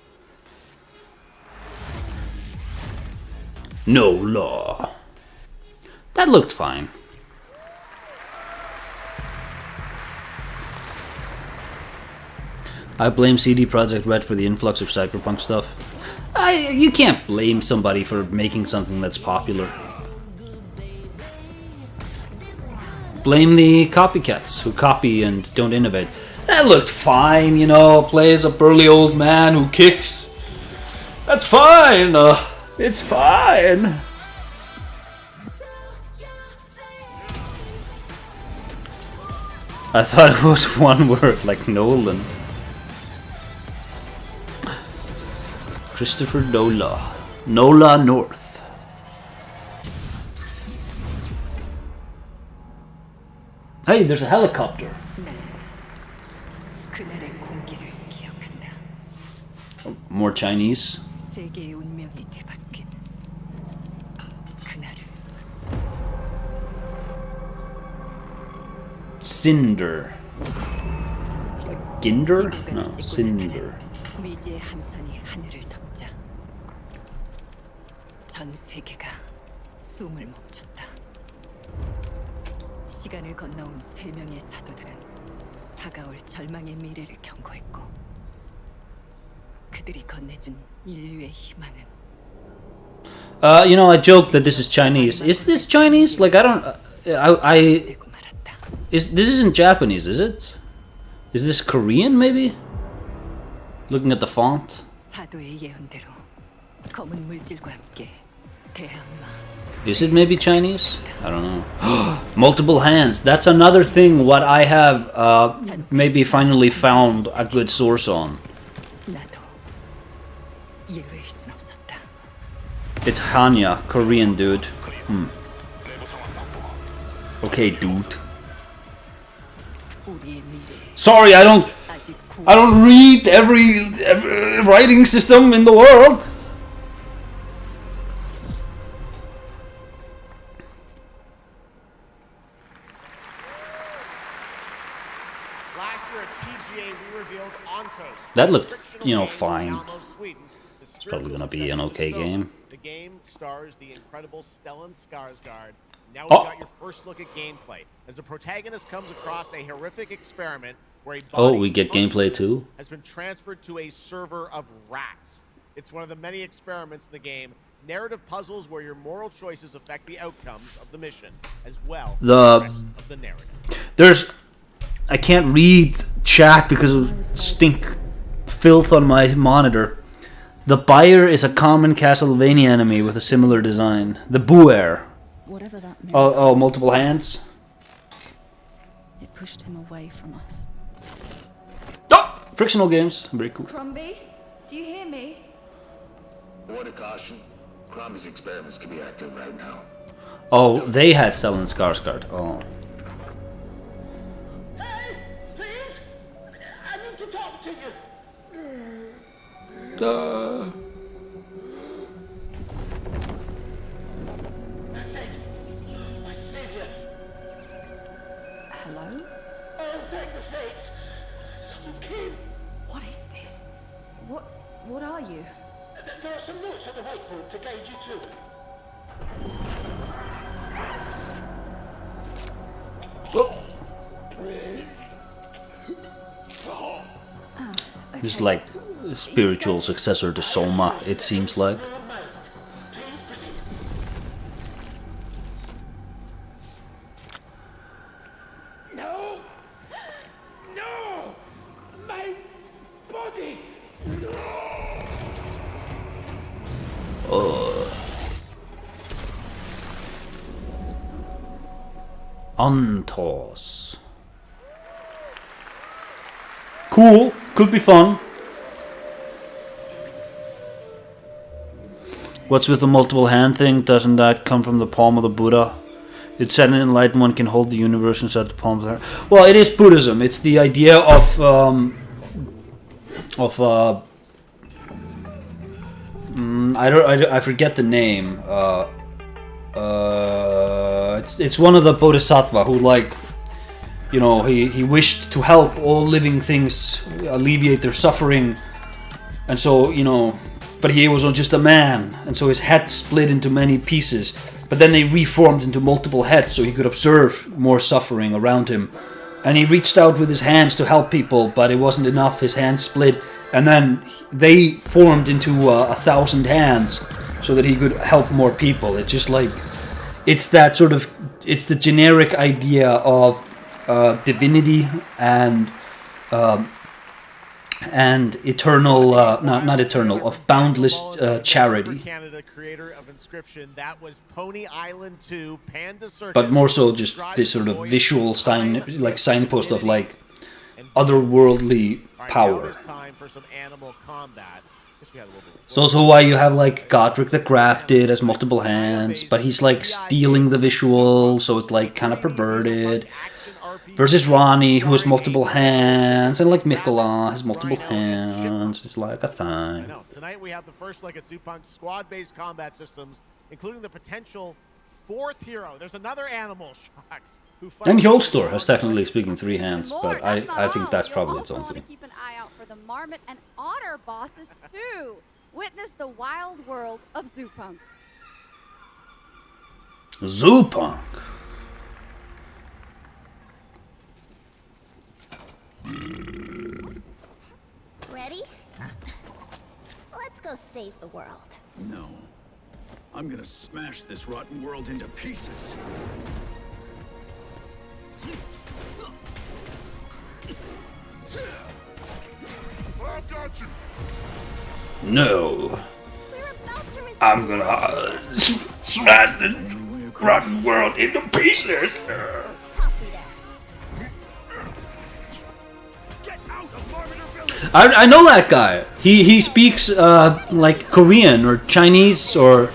No law. That looked fine. I blame CD Projekt Red for the influx of cyberpunk stuff. You can't blame somebody for making something that's popular. Blame the copycats who copy and don't innovate. That looked fine, you know, plays a burly old man who kicks. That's fine. It's fine. I thought it was one word, like Nolan. Christopher Nola. Nola North. Hey, there's a helicopter. More Chinese. Cinder. Like Ginder? No, Cinder. 미지의 함선이 하늘을 덮자 전 세계가 숨을 멈췄다. 시간을 건너온 세 명의 사도들은 다가올 절망의 미래를 경고했고 그들이 건네준 인류의 희망은 You know, I joke that this is Chinese. Is this Chinese? Like, I don't... This isn't Japanese, is it? Is this Korean, maybe? Looking at the font. 사도의 예언대로 검은 물질과 함께 대항마 Is it maybe Chinese? I don't know. Multiple hands. That's another thing what I have maybe finally found a good source on. 나도 예외일 순 없었다. It's Hanya, Korean dude. Okay, dude. 우리의 미래 Sorry, I don't read every writing system in the world. Last year at TGA, we revealed Ontos. That looked, you know, fine. It's probably gonna be an okay game. The game stars the incredible Stellan Skarsgård. Now we Oh. got your first look at gameplay as the protagonist comes across a horrific experiment where a Oh, body's we get gameplay consciousness too? has been transferred to a server of rats. It's one of the many experiments in the game. Narrative puzzles where your moral choices affect the outcomes of the mission, as well as the rest of the narrative. I can't read chat because of stink filth on my monitor. The buyer is a common Castlevania enemy with a similar design. The Buer. Whatever that means. Oh, multiple hands? It pushed him away from us. Oh! Frictional games. Very cool. Crombie, do you hear me? Word of caution. Crombie's experiments can be active right now. Oh, they had Stellan Skarsgård. Oh. Hey, please! I need to talk to you. That's it. My savior. Hello? Oh, thank the fates. Someone came. What is this? What are you? There are some notes on the whiteboard to guide you to. This is like a spiritual successor to Soma, it seems like. No! No! My body! Oh. Untos. Cool. Could be fun. What's with the multiple hand thing? Doesn't that come from the palm of the Buddha? It said an enlightened one can hold the universe inside the palm of the hand. Well, it is Buddhism. It's the idea of I forget the name. It's one of the bodhisattva who, like, you know, he wished to help all living things alleviate their suffering, and so, you know, but he was just a man, and so his head split into many pieces, but then they reformed into multiple heads so he could observe more suffering around him, and he reached out with his hands to help people, but it wasn't enough. His hands split, and then they formed into 1,000 hands so that he could help more people. It's just like, it's that sort of, it's the generic idea of divinity and eternal, not eternal, of boundless charity. Canada, creator of Inscription, that was Pony Island 2, Panda Circus. But more so just this sort of visual sign, like signpost of like otherworldly power. Time for some animal combat. It's also why you have like Godric the Crafted as multiple hands, but he's like stealing the visual, so it's like kind of perverted. Versus Ronnie, who has multiple hands, and like Mikola has multiple hands. It's like a thing. Tonight we have the first look at Zupunk's squad-based combat systems, including the potential fourth hero. There's another animal, Shocks. And Hjolstor has technically speaking 3 hands, but I think that's probably its own thing. Keep an eye out for the Marmot and Otter bosses too. Witness the wild world of Zupunk. Zupunk. Ready? Let's go save the world. No. I'm gonna smash this rotten world into pieces. I've got you. No. I'm gonna smash the rotten world into pieces. I know that guy. He speaks like Korean or Chinese or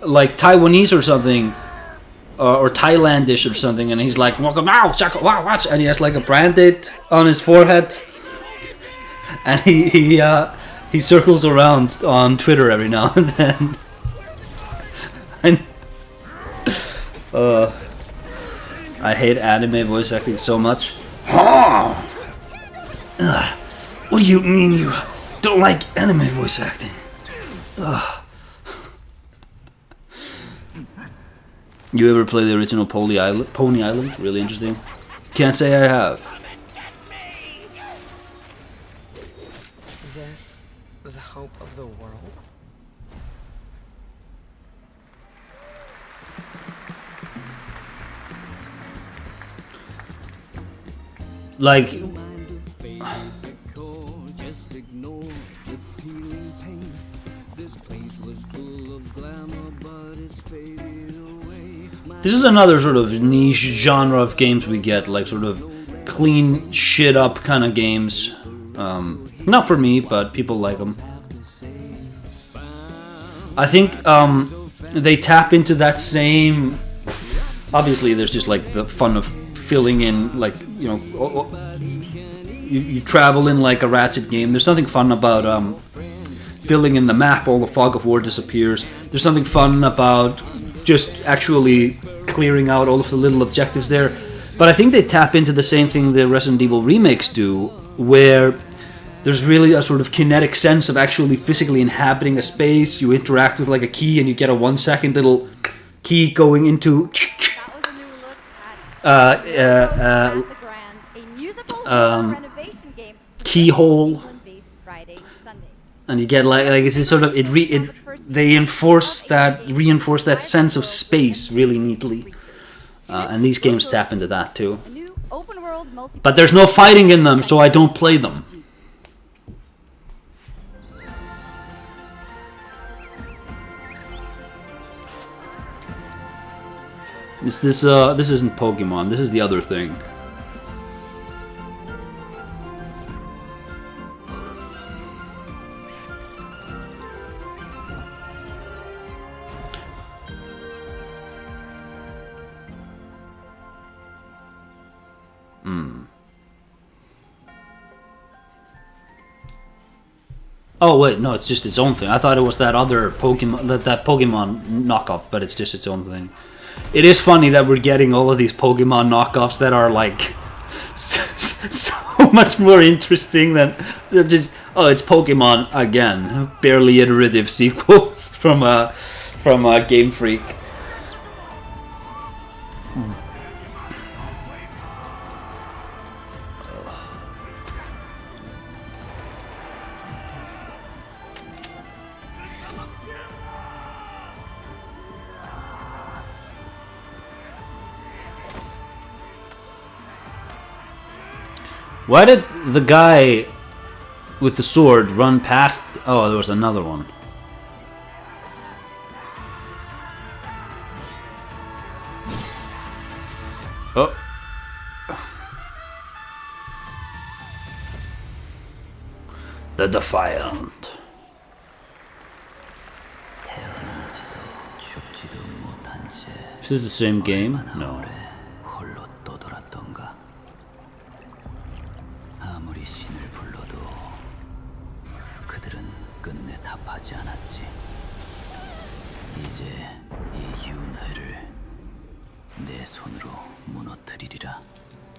like Taiwanese or something, or Thailandish or something, and he's like, "Welcome now, wow, watch," and he has like a branded on his forehead, and he circles around on Twitter every now and then. And I hate anime voice acting so much. What do you mean you don't like anime voice acting? Ugh. You ever play the original Pony Island? Really interesting. Can't say I have. This, the hope of the world? Like, this is another sort of niche genre of games we get, like sort of clean shit up kind of games. Not for me, but people like them. I think they tap into that same. Obviously, there's just like the fun of filling in, like, you know, you travel in like a Ratchet game. There's something fun about filling in the map. All the fog of war disappears. There's something fun about just actually clearing out all of the little objectives there. But I think they tap into the same thing the Resident Evil remakes do, where there's really a sort of kinetic sense of actually physically inhabiting a space. You interact with like a key and you get a 1-second little key going into keyhole, and you get like it's just sort of they reinforce that sense of space really neatly, and these games tap into that too. But there's no fighting in them, so I don't play them. It's this. This isn't Pokemon. This is the other thing. Oh wait, no, it's just its own thing. I thought it was that other Pokemon, that Pokemon knockoff, but it's just its own thing. It is funny that we're getting all of these Pokemon knockoffs that are like so much more interesting than just it's Pokemon again, barely iterative sequels from Game Freak. Why did the guy with the sword run past? Oh, there was another one. Oh. The Defiant. Is this the same game? No.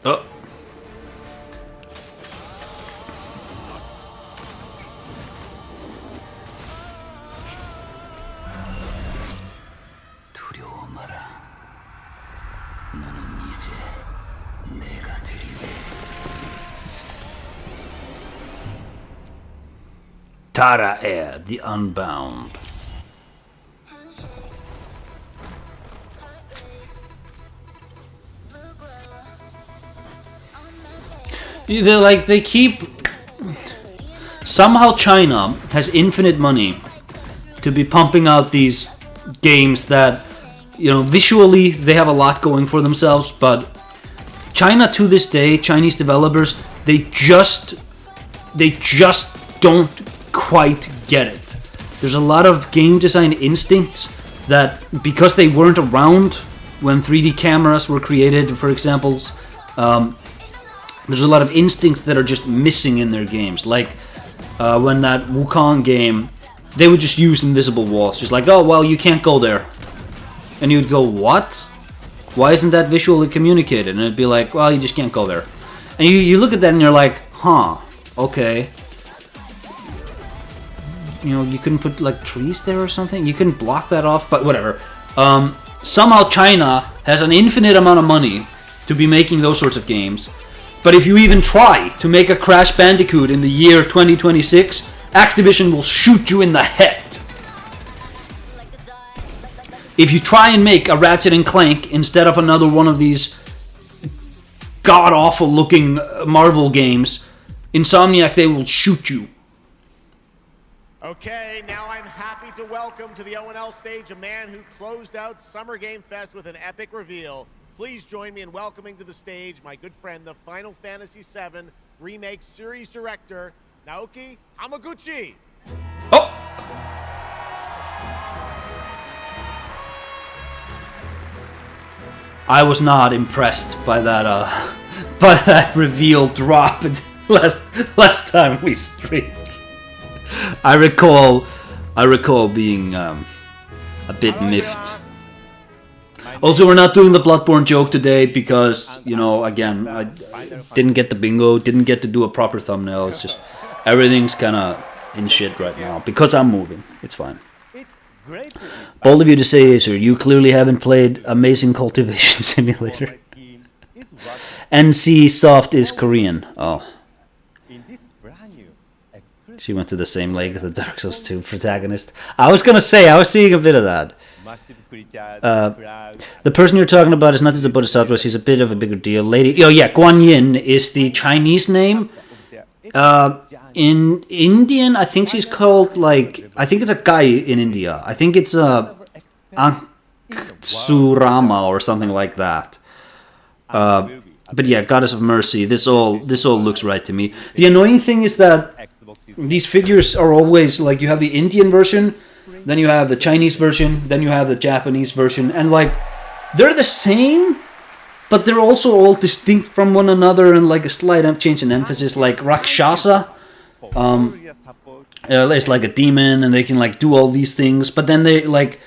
Oh. Tara Air, the Unbound. They keep... Somehow China has infinite money to be pumping out these games that, you know, visually they have a lot going for themselves, but China to this day, Chinese developers, they just don't quite get it. There's a lot of game design instincts that, because they weren't around when 3D cameras were created, for example, there's a lot of instincts that are just missing in their games. Like when that Wukong game, they would just use invisible walls. Just like, oh, well, you can't go there. And you'd go, what? Why isn't that visually communicated? And it'd be like, well, you just can't go there. And you look at that and you're like, huh, okay. You know, you couldn't put like trees there or something? You couldn't block that off, but whatever. Somehow China has an infinite amount of money to be making those sorts of games. But if you even try to make a Crash Bandicoot in the year 2026, Activision will shoot you in the head. If you try and make a Ratchet and Clank instead of another one of these god-awful looking Marvel games, Insomniac, they will shoot you. Okay, now I'm happy to welcome to the O&L stage a man who closed out Summer Game Fest with an epic reveal. Please join me in welcoming to the stage my good friend, the Final Fantasy VII Remake Series Director, Naoki Hamaguchi. Oh! I was not impressed by that reveal drop last time we streamed. I recall being a bit miffed. Also, we're not doing the Bloodborne joke today because, you know, again, I didn't get the bingo, didn't get to do a proper thumbnail. It's just everything's kind of in shit right now because I'm moving. It's fine. Bold of you to say, Acer, you clearly haven't played Amazing Cultivation Simulator. NC Soft is Korean. Oh. She went to the same lake as the Dark Souls 2 protagonist. I was gonna say, I was seeing a bit of that. The person you're talking about is not just a Bodhisattva, she's a bit of a bigger deal. Lady, oh yeah, Guan Yin is the Chinese name. In Indian, I think she's called, like, I think it's a guy in India. I think it's Tsurama or something like that. But yeah, Goddess of Mercy. This all looks right to me. The annoying thing is that these figures are always like, you have the Indian version, then you have the Chinese version, then you have the Japanese version, and like they're the same, but they're also all distinct from one another, and like a slight change in emphasis. Like Rakshasa, it's like a demon, and they can like do all these things, but then they like,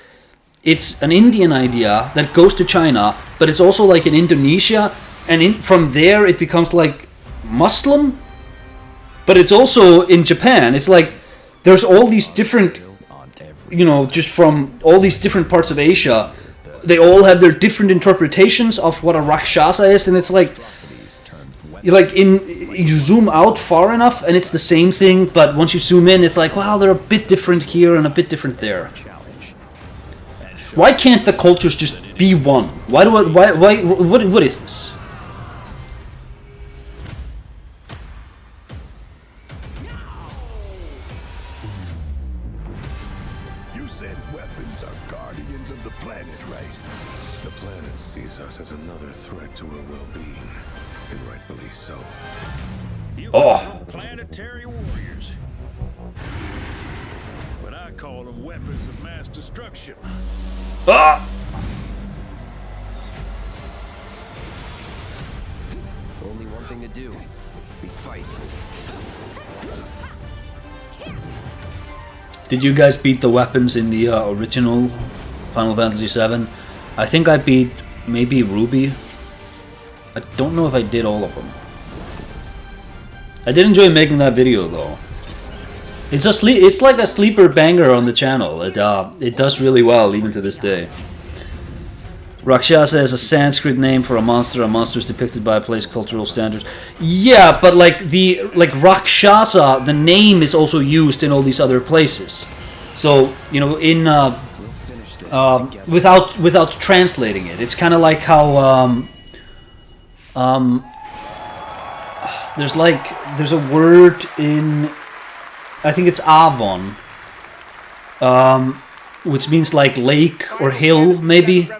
it's an Indian idea that goes to China, but it's also like in Indonesia, and from there it becomes like Muslim, but it's also in Japan. It's like there's all these different, you know, just from all these different parts of Asia, they all have their different interpretations of what a Rakshasa is, and it's like you zoom out far enough and it's the same thing, but once you zoom in, it's like, wow, they're a bit different here and a bit different there. Why can't the cultures just be one? What is this? You said weapons are guardians of the planet, right? The planet sees us as another threat to her well-being, and rightfully so. Oh. Planetary warriors. But I call them weapons of mass destruction. Ah! Only one thing to do. We fight. Did you guys beat the weapons in the original Final Fantasy VII? I think I beat maybe Ruby. I don't know if I did all of them. I did enjoy making that video though. It's like a sleeper banger on the channel. It does really well even to this day. Rakshasa is a Sanskrit name for a monster. A monster is depicted by a place's cultural standards. Yeah, but like Rakshasa, the name is also used in all these other places. So you know, in without translating it, it's kind of like how there's a word in, I think it's Avon, which means like lake or hill maybe.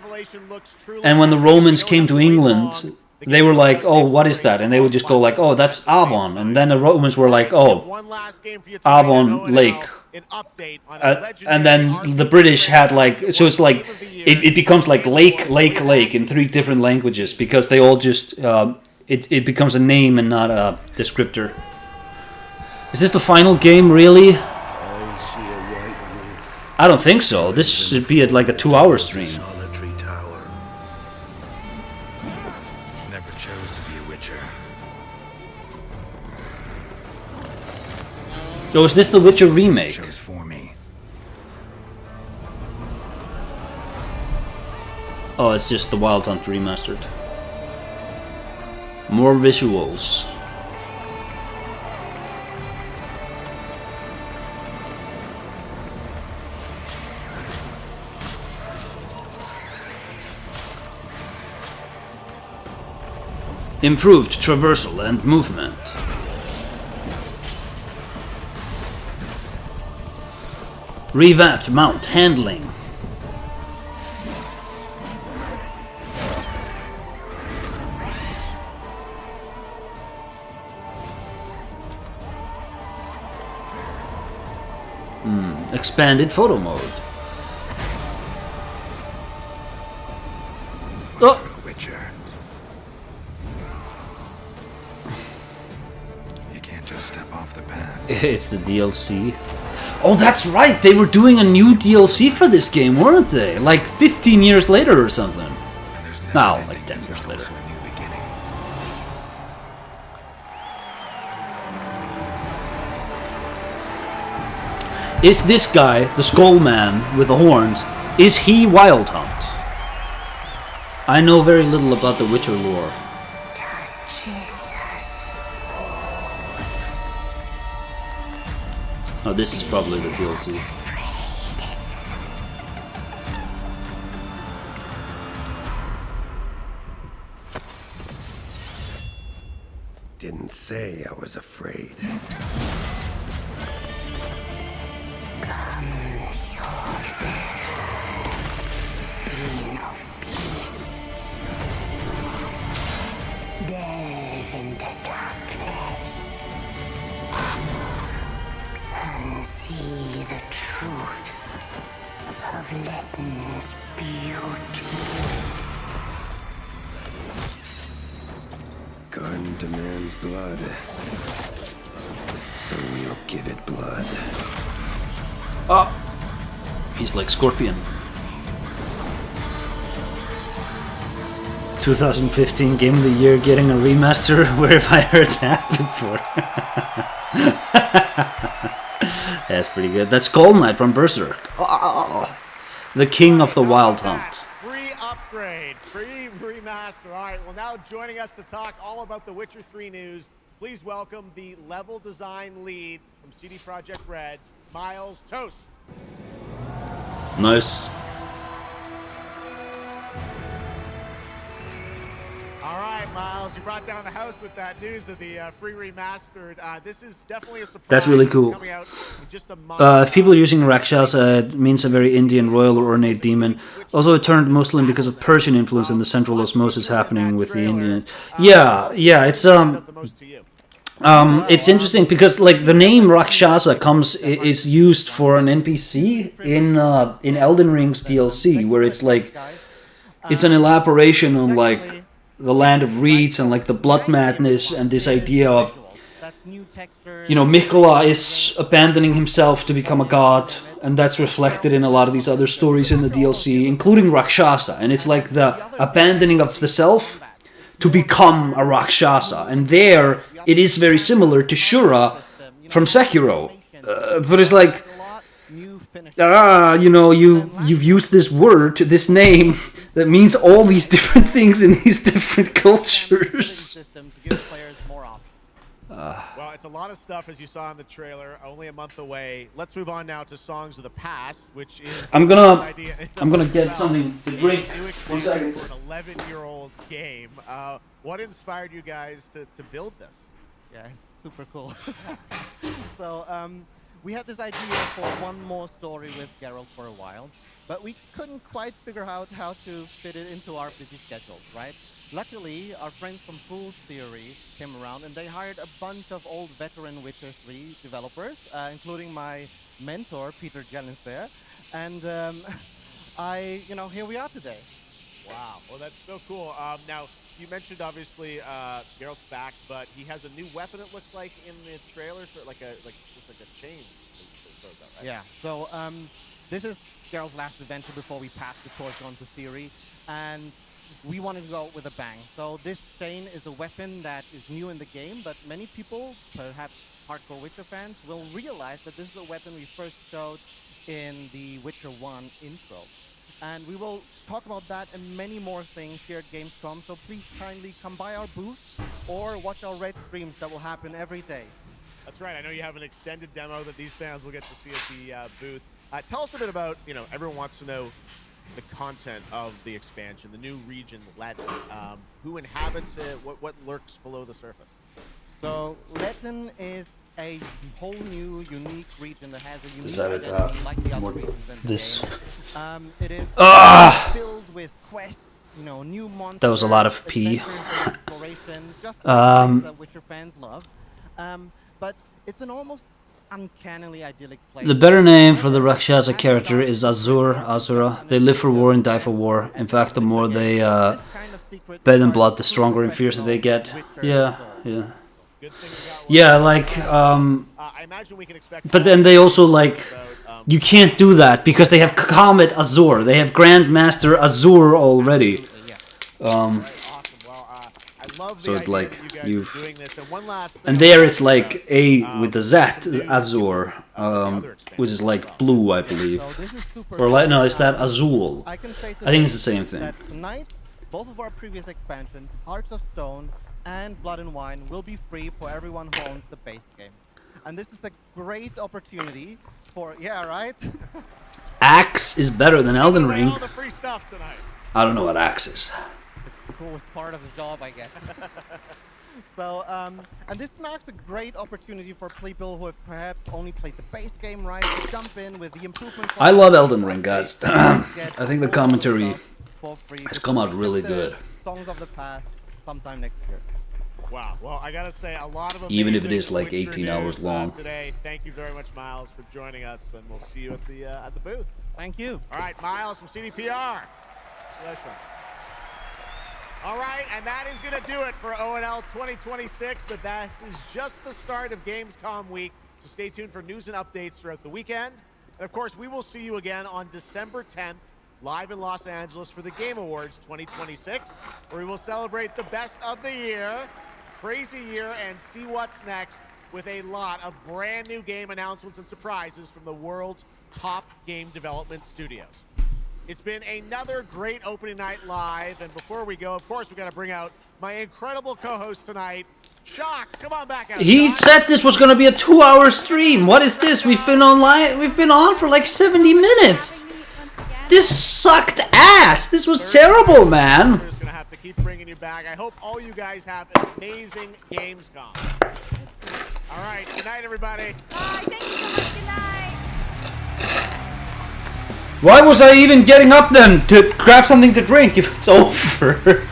And when the Romans came to England, they were like, oh, what is that? And they would just go like, oh, that's Avon. And then the Romans were like, oh, Avon Lake. And then the British had like, so it's like, it becomes like lake in 3 different languages, because they all just, it becomes a name and not a descriptor. Is this the final game, really? I don't think so. This should be at like a 2-hour stream. Never chose to be a witcher. So is this the Witcher remake? For me. Oh, it's just the Wild Hunt remastered. More visuals. Improved traversal and movement. Revamped mount handling. Expanded photo mode. Oh! Witcher. You can't just step off the path. It's the DLC. Oh, that's right! They were doing a new DLC for this game, weren't they? Like 15 years later or something. No, like 10 years later. Is this guy, the Skull Man with the horns, is he Wild Hunt? I know very little about the Witcher lore. Oh, this is probably the DLC. Didn't say I was afraid. truth of Letton's beauty. Garden demands blood, so we'll give it blood. Oh, he's like Scorpion. 2015 Game of the Year getting a remaster. Where have I heard that before? That's pretty good. That's Skull Knight from Berserk. Oh, the king of the Wild Hunt. Free upgrade, free remaster. All right, well now joining us to talk all about the Witcher 3 news, please welcome the level design lead from CD Projekt Red, Miles Toast. Nice. All right, Miles, you brought down the house with that news of the free remastered. This is definitely a surprise. That's really cool. Coming out in just a month. If people are using Rakshasa, it means a very Indian royal or ornate demon. Also, it turned Muslim because of Persian influence and the central osmosis happening with the Indian. Yeah, it's interesting because like the name Rakshasa is used for an NPC in Elden Ring's DLC, where it's like it's an elaboration on like the land of reeds and like the blood madness and this idea of, you know, Mikola is abandoning himself to become a god, and that's reflected in a lot of these other stories in the DLC, including Rakshasa, and it's like the abandoning of the self to become a Rakshasa, and there it is very similar to Shura from Sekiro, but it's like, you know, you've used this word, this name, that means all these different things in these different cultures. Well, it's a lot of stuff, as you saw in the trailer, only a month away. Let's move on now to Songs of the Past, which is... I'm gonna get something to drink. 1 second. For an 11-year-old game. What inspired you guys to build this? Yeah, it's super cool. So, we had this idea for one more story with Geralt for a while, but we couldn't quite figure out how to fit it into our busy schedules, right? Luckily, our friends from Fool's Theory came around and they hired a bunch of old veteran Witcher 3 developers, including my mentor, Peter Jellins there. And here we are today. Wow, well that's so cool. Now, you mentioned obviously Geralt's back, but he has a new weapon, it looks like, in the trailer, so like a chain. Right? Yeah, so this is Geralt's last adventure before we pass the torch on to Ciri, and we wanted to go with a bang. So this chain is a weapon that is new in the game, but many people, perhaps hardcore Witcher fans, will realize that this is a weapon we first showed in the Witcher 1 intro. And we will talk about that and many more things here at Gamescom, so please kindly come by our booth or watch our Red streams that will happen every day. That's right, I know you have an extended demo that these fans will get to see at the booth. Tell us a bit about, everyone wants to know the content of the expansion, the new region, Letton. Who inhabits it, what lurks below the surface? So, Letton is a whole new, unique region that has a unique identity like the other regions in the game. It is filled with quests, new monsters. That was a lot of pee. Exploration, just that Witcher fans love. But it's an almost uncannily idyllic place. The better name for the Rakshasa character is Asura. They live for war and die for war. In fact, the more they bathe in blood, the stronger and fiercer they get. Yeah. Yeah, like, but then they also, like, you can't do that because they have Comet Azur. They have Grandmaster Azur already. So it's like, and there it's like A with the Z, Azur, which is like blue, I believe. Or like, no, is that Azul? I think it's the same thing. Tonight, both of our previous expansions, Hearts of Stone and Blood and Wine, will be free for everyone who owns the base game. And this is a great opportunity for, Axe is better than Elden Ring. All the free stuff tonight. I don't know what Axe is. It's the coolest part of the job, I guess. So, and this marks a great opportunity for people who have perhaps only played the base game, right, to jump in with the improvements. I love Elden Ring, guys. I think the commentary has come out really good. Songs of the Past sometime next year. Wow. Well, I gotta say, a lot of Even if it amazing is like 18 Witcher hours news, long. Today. Thank you very much, Miles, for joining us, and we'll see you at the booth. Thank you. All right, Miles from CDPR. Congratulations. All right, and that is going to do it for ONL 2026, but that is just the start of Gamescom week, so stay tuned for news and updates throughout the weekend. And of course, we will see you again on December 10th, live in Los Angeles for the Game Awards 2026, where we will celebrate the best of the year, crazy year, and see what's next with a lot of brand new game announcements and surprises from the world's top game development studios. It's been another great opening night live, and before we go, of course, we've got to bring out my incredible co-host tonight, Shocks. Come on back out. He said this was gonna be a 2-hour stream. What is this? We've been on for like 70 minutes. This sucked ass. This was terrible, man. We're just gonna have to keep bringing you back. I hope all you guys have an amazing Gamescom. All right, good night, everybody. Bye. Thank you so much. Good night. Why was I even getting up then to grab something to drink if it's over?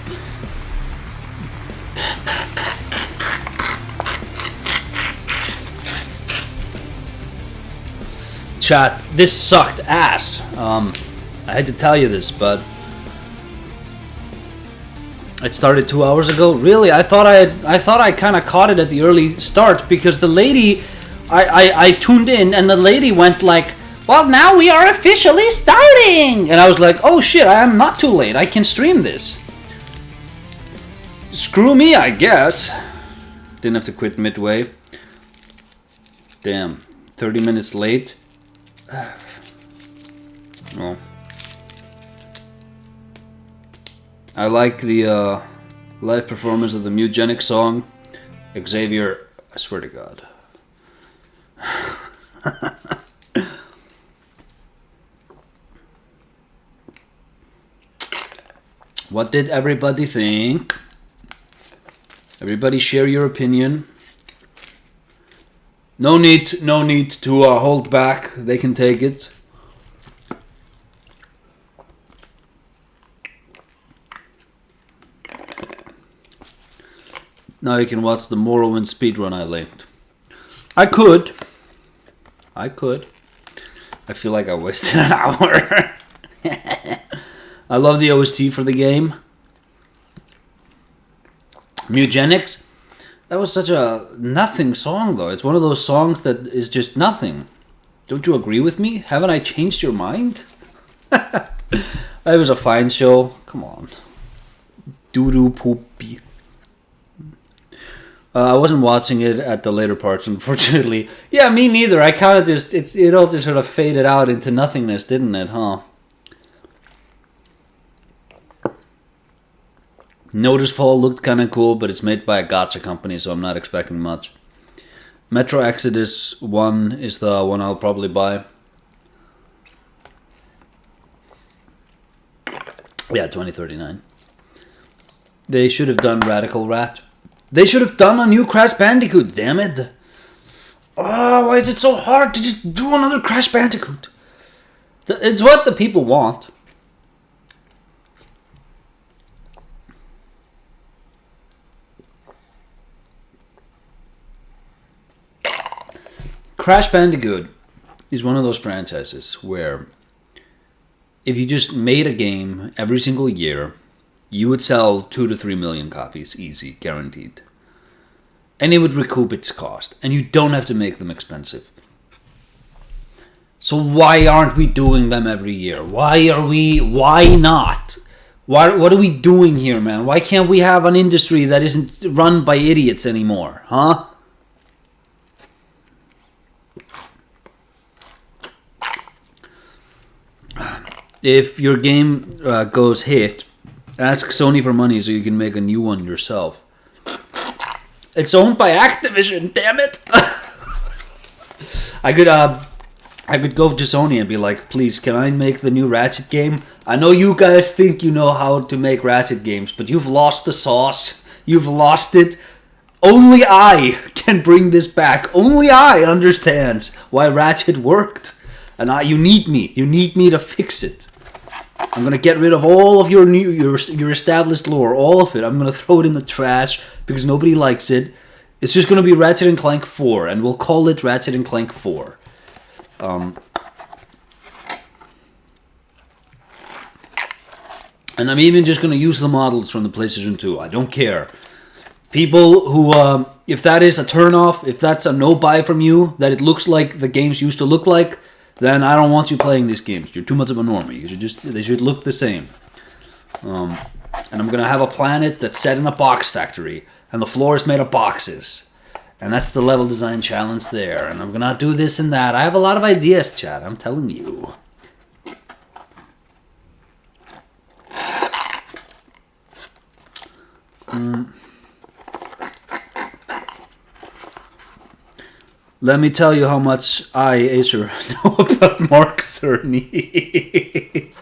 Chat, this sucked ass. I had to tell you this, but it started 2 hours ago. Really, I thought I kind of caught it at the early start because the lady, I tuned in and the lady went like, "Well, now we are officially starting," and I was like, "Oh shit, I am not too late. I can stream this." Screw me, I guess. Didn't have to quit midway. Damn, 30 minutes late. Well, I like the live performance of the Mutagenic song. Xavier, I swear to God. What did everybody think? Everybody share your opinion. No need to hold back. They can take it. Now you can watch the Morrowind speedrun I linked. I could. I feel like I wasted an hour. I love the OST for the game. Mutagenics. That was such a nothing song, though. It's one of those songs that is just nothing. Don't you agree with me? Haven't I changed your mind? It was a fine show. Come on. Doo-doo poopy. I wasn't watching it at the later parts, unfortunately. Yeah, me neither. I kind of just... It all just sort of faded out into nothingness, didn't it, huh? Notice Fall looked kind of cool, but it's made by a gacha company, so I'm not expecting much. Metro Exodus 1 is the one I'll probably buy. Yeah, 2039. They should have done Radical Rat. They should have done a new Crash Bandicoot, damn it. Oh, why is it so hard to just do another Crash Bandicoot? It's what the people want. Crash Bandicoot is one of those franchises where if you just made a game every single year, you would sell 2 to 3 million copies, easy, guaranteed. And it would recoup its cost, and you don't have to make them expensive. So why aren't we doing them every year? Why not? What are we doing here, man? Why can't we have an industry that isn't run by idiots anymore, huh? If your game goes hit, ask Sony for money so you can make a new one yourself. It's owned by Activision, damn it! I could go to Sony and be like, please, can I make the new Ratchet game? I know you guys think you know how to make Ratchet games, but you've lost the sauce. You've lost it. Only I can bring this back. Only I understands why Ratchet worked. And you need me. You need me to fix it. I'm gonna get rid of all of your established lore, all of it. I'm gonna throw it in the trash because nobody likes it. It's just gonna be Ratchet and Clank 4, and we'll call it Ratchet and Clank 4. And I'm even just gonna use the models from the PlayStation 2. I don't care. People who, if that is a turnoff, if that's a no buy from you, that it looks like the games used to look like, then I don't want you playing these games. You're too much of a normie. They should look the same. And I'm gonna have a planet that's set in a box factory, and the floor is made of boxes, and that's the level design challenge there. And I'm gonna do this and that. I have a lot of ideas, chat. I'm telling you. Let me tell you how much I, Acer, know about Mark Cerny.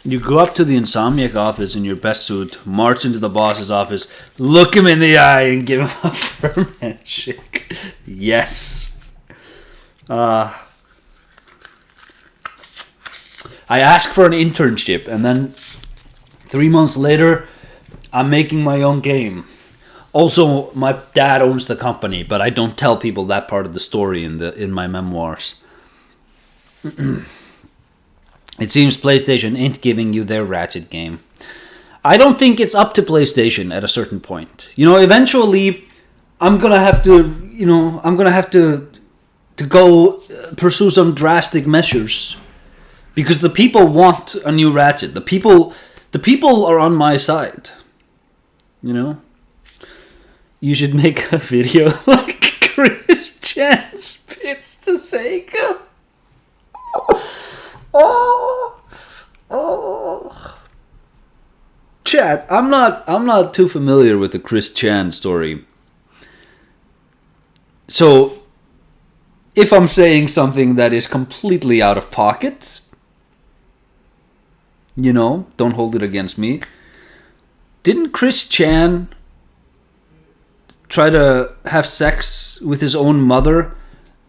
You go up to the Insomniac office in your best suit, march into the boss's office, look him in the eye, and give him a firm handshake. Yes. I ask for an internship, and then 3 months later, I'm making my own game. Also, my dad owns the company, but I don't tell people that part of the story in my memoirs. It seems PlayStation ain't giving you their Ratchet game. I don't think it's up to PlayStation at a certain point. You know, eventually, I'm gonna have to go pursue some drastic measures. Because the people want a new Ratchet. The people are on my side. You know? You should make a video like Chris Chan spits to Sega. Oh. Chat, I'm not too familiar with the Chris Chan story. So, if I'm saying something that is completely out of pocket, you know, don't hold it against me. Didn't Chris Chan try to have sex with his own mother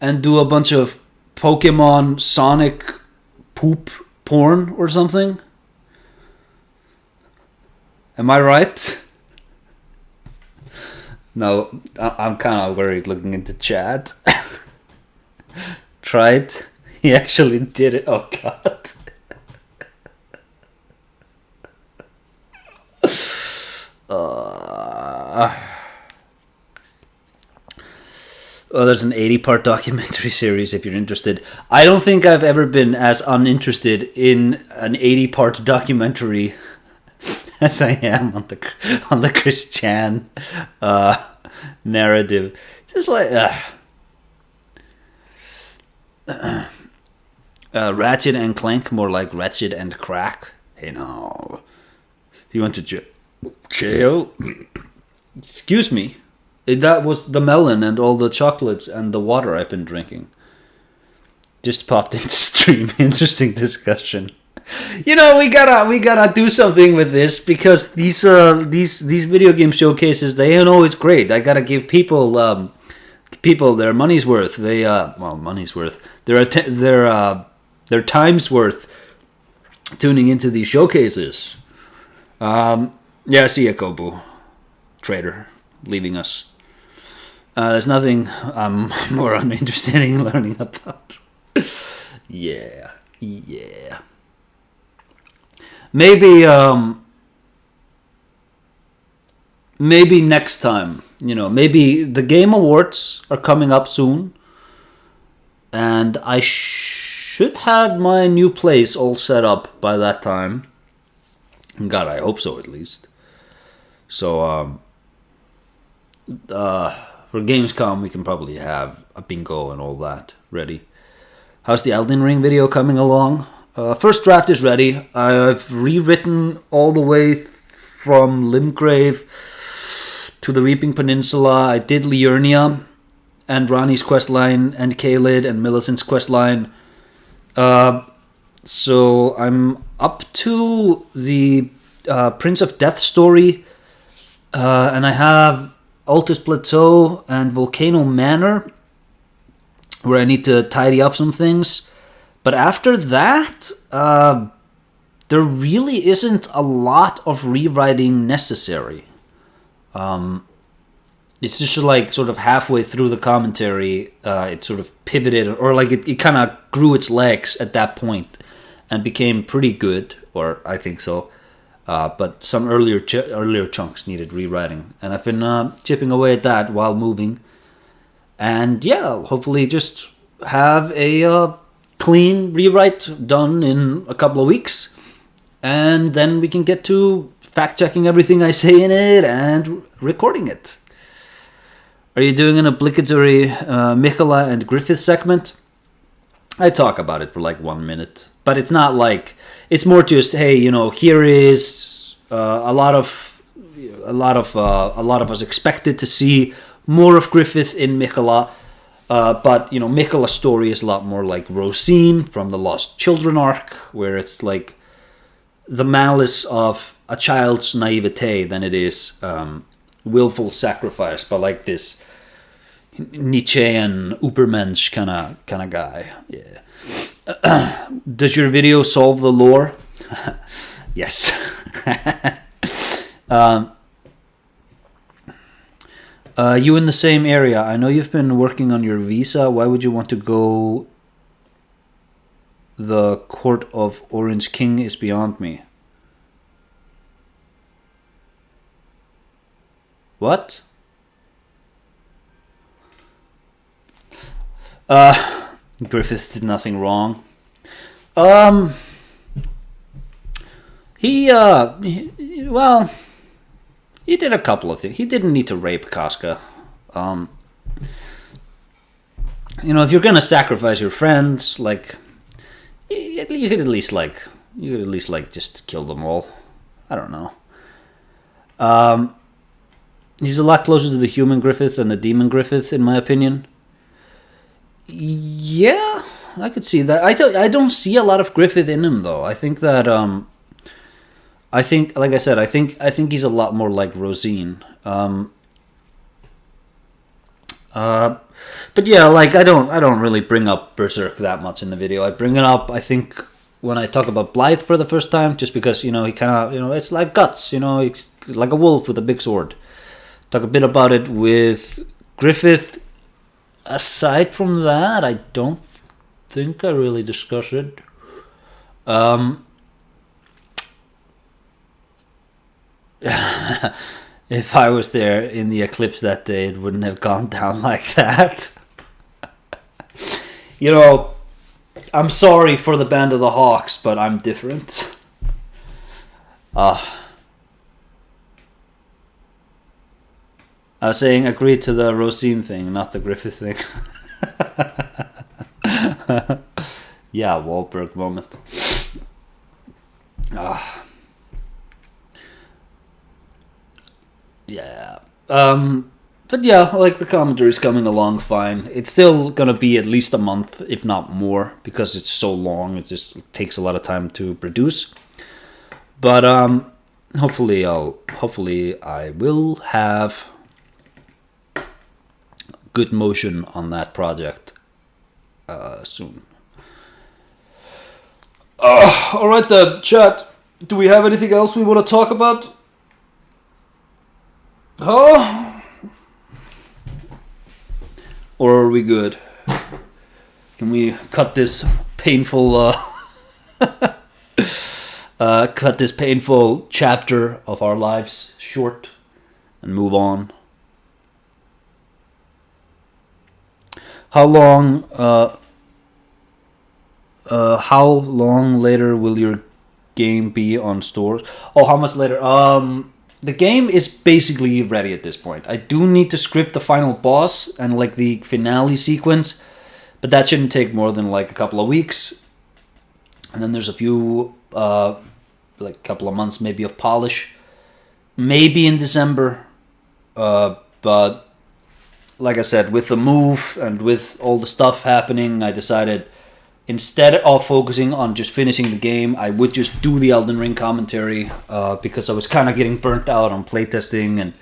and do a bunch of Pokemon Sonic poop porn or something? Am I right? No, I'm kind of worried looking into chat. Tried. He actually did it. Oh god. There's an 80-part documentary series if you're interested. I don't think I've ever been as uninterested in an 80-part documentary as I am on the Chris Chan narrative. Just like Ratchet and Clank, more like Ratchet and Crack. Hey, no. You went to jail? Excuse me. That was the melon and all the chocolates and the water I've been drinking. Just popped into stream. Interesting discussion. You know, we gotta do something with this because these video game showcases, they ain't always great. I gotta give people their money's worth. Money's worth. Their time's worth tuning into these showcases. Yeah, see ya, Kobu. Traitor. Leaving us. There's nothing I'm more uninterested in learning about. Yeah. Maybe next time. You know, maybe the Game Awards are coming up soon. And I should have my new place all set up by that time. God, I hope so at least. So, for Gamescom, we can probably have a bingo and all that ready. How's the Elden Ring video coming along? First draft is ready. I've rewritten all the way from Limgrave to the Reaping Peninsula. I did Liurnia and Rani's questline and Kaled and Millicent's questline. So I'm up to the Prince of Death story. And I have Altus Plateau and Volcano Manor, where I need to tidy up some things. But after that, there really isn't a lot of rewriting necessary. It's just like sort of halfway through the commentary, it sort of pivoted, or like it kind of grew its legs at that point and became pretty good, or I think so. But some earlier chunks needed rewriting, and I've been chipping away at that while moving. And yeah, hopefully just have a clean rewrite done in a couple of weeks, and then we can get to fact-checking everything I say in it and recording it. Are you doing an obligatory Mikola and Griffith segment? I talk about it for like 1 minute, but it's not like, it's more just, hey, you know, here is a lot of us expected to see more of Griffith in Mikola, but you know, Mikola's story is a lot more like Rosine from the Lost Children arc, where it's like the malice of a child's naivete than it is willful sacrifice, but like this Nietzschean Übermensch kind of guy. Yeah. Does your video solve the lore? Yes. You in the same area? I know you've been working on your visa. Why would you want to go? The court of Orange King is beyond me. What? Griffith did nothing wrong. He did a couple of things. He didn't need to rape Casca. You know, if you're gonna sacrifice your friends, like, you could at least just kill them all. I don't know. He's a lot closer to the human Griffith than the demon Griffith, in my opinion. Yeah, I could see that. I don't see a lot of Griffith in him, though. I think that like I said, I think he's a lot more like Rosine. But yeah, like I don't really bring up Berserk that much in the video. I bring it up, I think, when I talk about Blythe for the first time, just because, you know, he kind of, you know, it's like Guts, you know, it's like a wolf with a big sword. Talk a bit about it with Griffith. Aside from that, I don't think I really discuss it. If I was there in the eclipse that day, it wouldn't have gone down like that. You know, I'm sorry for the Band of the Hawks, but I'm different. I was saying agree to the Rosine thing, not the Griffith thing. Yeah, Wahlberg moment. Yeah. But yeah, like the commentary's coming along fine. It's still gonna be at least a month, if not more, because it's so long. It just takes a lot of time to produce. But hopefully I will have good motion on that project soon. Alright then, chat. Do we have anything else we want to talk about? Or are we good? Can we cut this painful chapter of our lives short and move on? How long later will your game be on stores? Oh, how much later? The game is basically ready at this point. I do need to script the final boss and like the finale sequence, but that shouldn't take more than like a couple of weeks. And then there's a few, like a couple of months maybe of polish. Maybe in December. But like I said, with the move and with all the stuff happening, I decided instead of focusing on just finishing the game, I would just do the Elden Ring commentary because I was kind of getting burnt out on playtesting and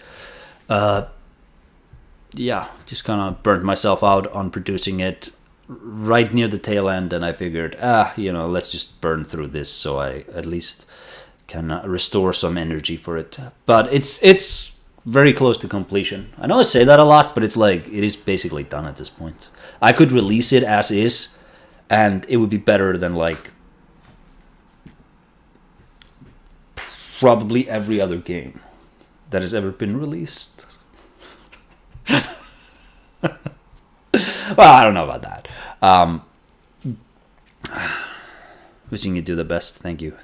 just kind of burnt myself out on producing it right near the tail end, and I figured, let's just burn through this so I at least can restore some energy for it. But it's very close to completion. I know I say that a lot, but it's like it is basically done at this point. I could release it as is, and it would be better than like probably every other game that has ever been released. Well, I don't know about that. Wishing you do the best. Thank you.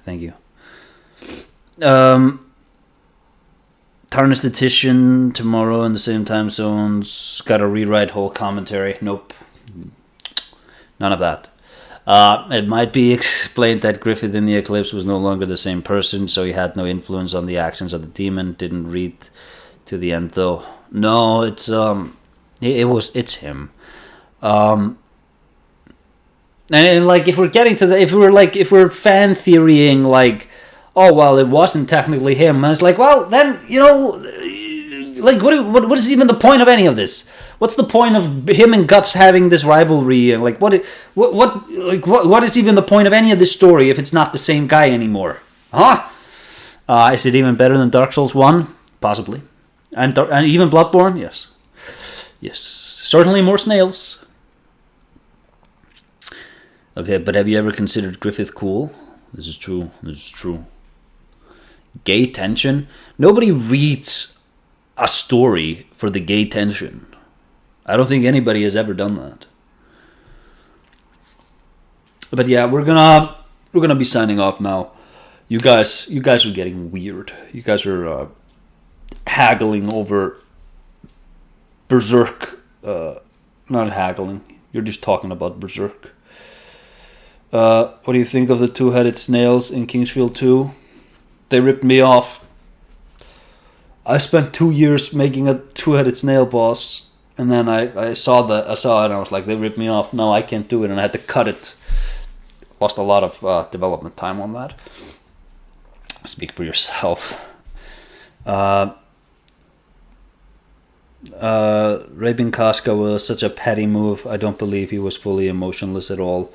Tarnished Edition tomorrow in the same time zones. Gotta rewrite whole commentary. Nope. None of that. It might be explained that Griffith in the Eclipse was no longer the same person, so he had no influence on the actions of the demon. Didn't read to the end though. No, it's him. And like if we're getting to if we're fan theorying like, oh well, it wasn't technically him, and it's like, well then like what is even the point of any of this? What's the point of him and Guts having this rivalry, and like what is even the point of any of this story if it's not the same guy anymore? Huh? Is it even better than Dark Souls 1? Possibly, and even Bloodborne? Yes, certainly more snails. Okay, but have you ever considered Griffith cool? This is true. Gay tension? Nobody reads a story for the gay tension. I don't think anybody has ever done that. But yeah, we're gonna be signing off now. You guys are getting weird. You guys are haggling over Berserk. Not haggling. You're just talking about Berserk. What do you think of the two-headed snails in Kingsfield 2? They ripped me off. I spent 2 years making a two-headed snail boss, and then I saw it and I was like, they ripped me off. No, I can't do it, and I had to cut it. Lost a lot of development time on that. Speak for yourself. Raping Casca was such a petty move. I don't believe he was fully emotionless at all.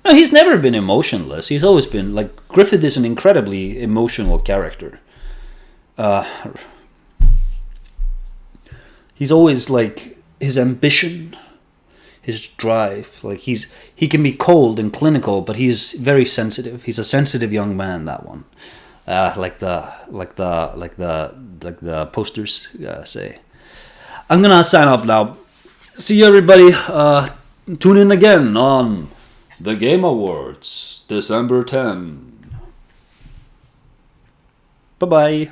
No, he's never been emotionless. He's always been, like, Griffith is an incredibly emotional character. He's always, like, his ambition, his drive. Like, he can be cold and clinical, but he's very sensitive. He's a sensitive young man, that one. Like the posters say. I'm gonna sign off now. See you, everybody. Tune in again on The Game Awards, December 10. Bye-bye.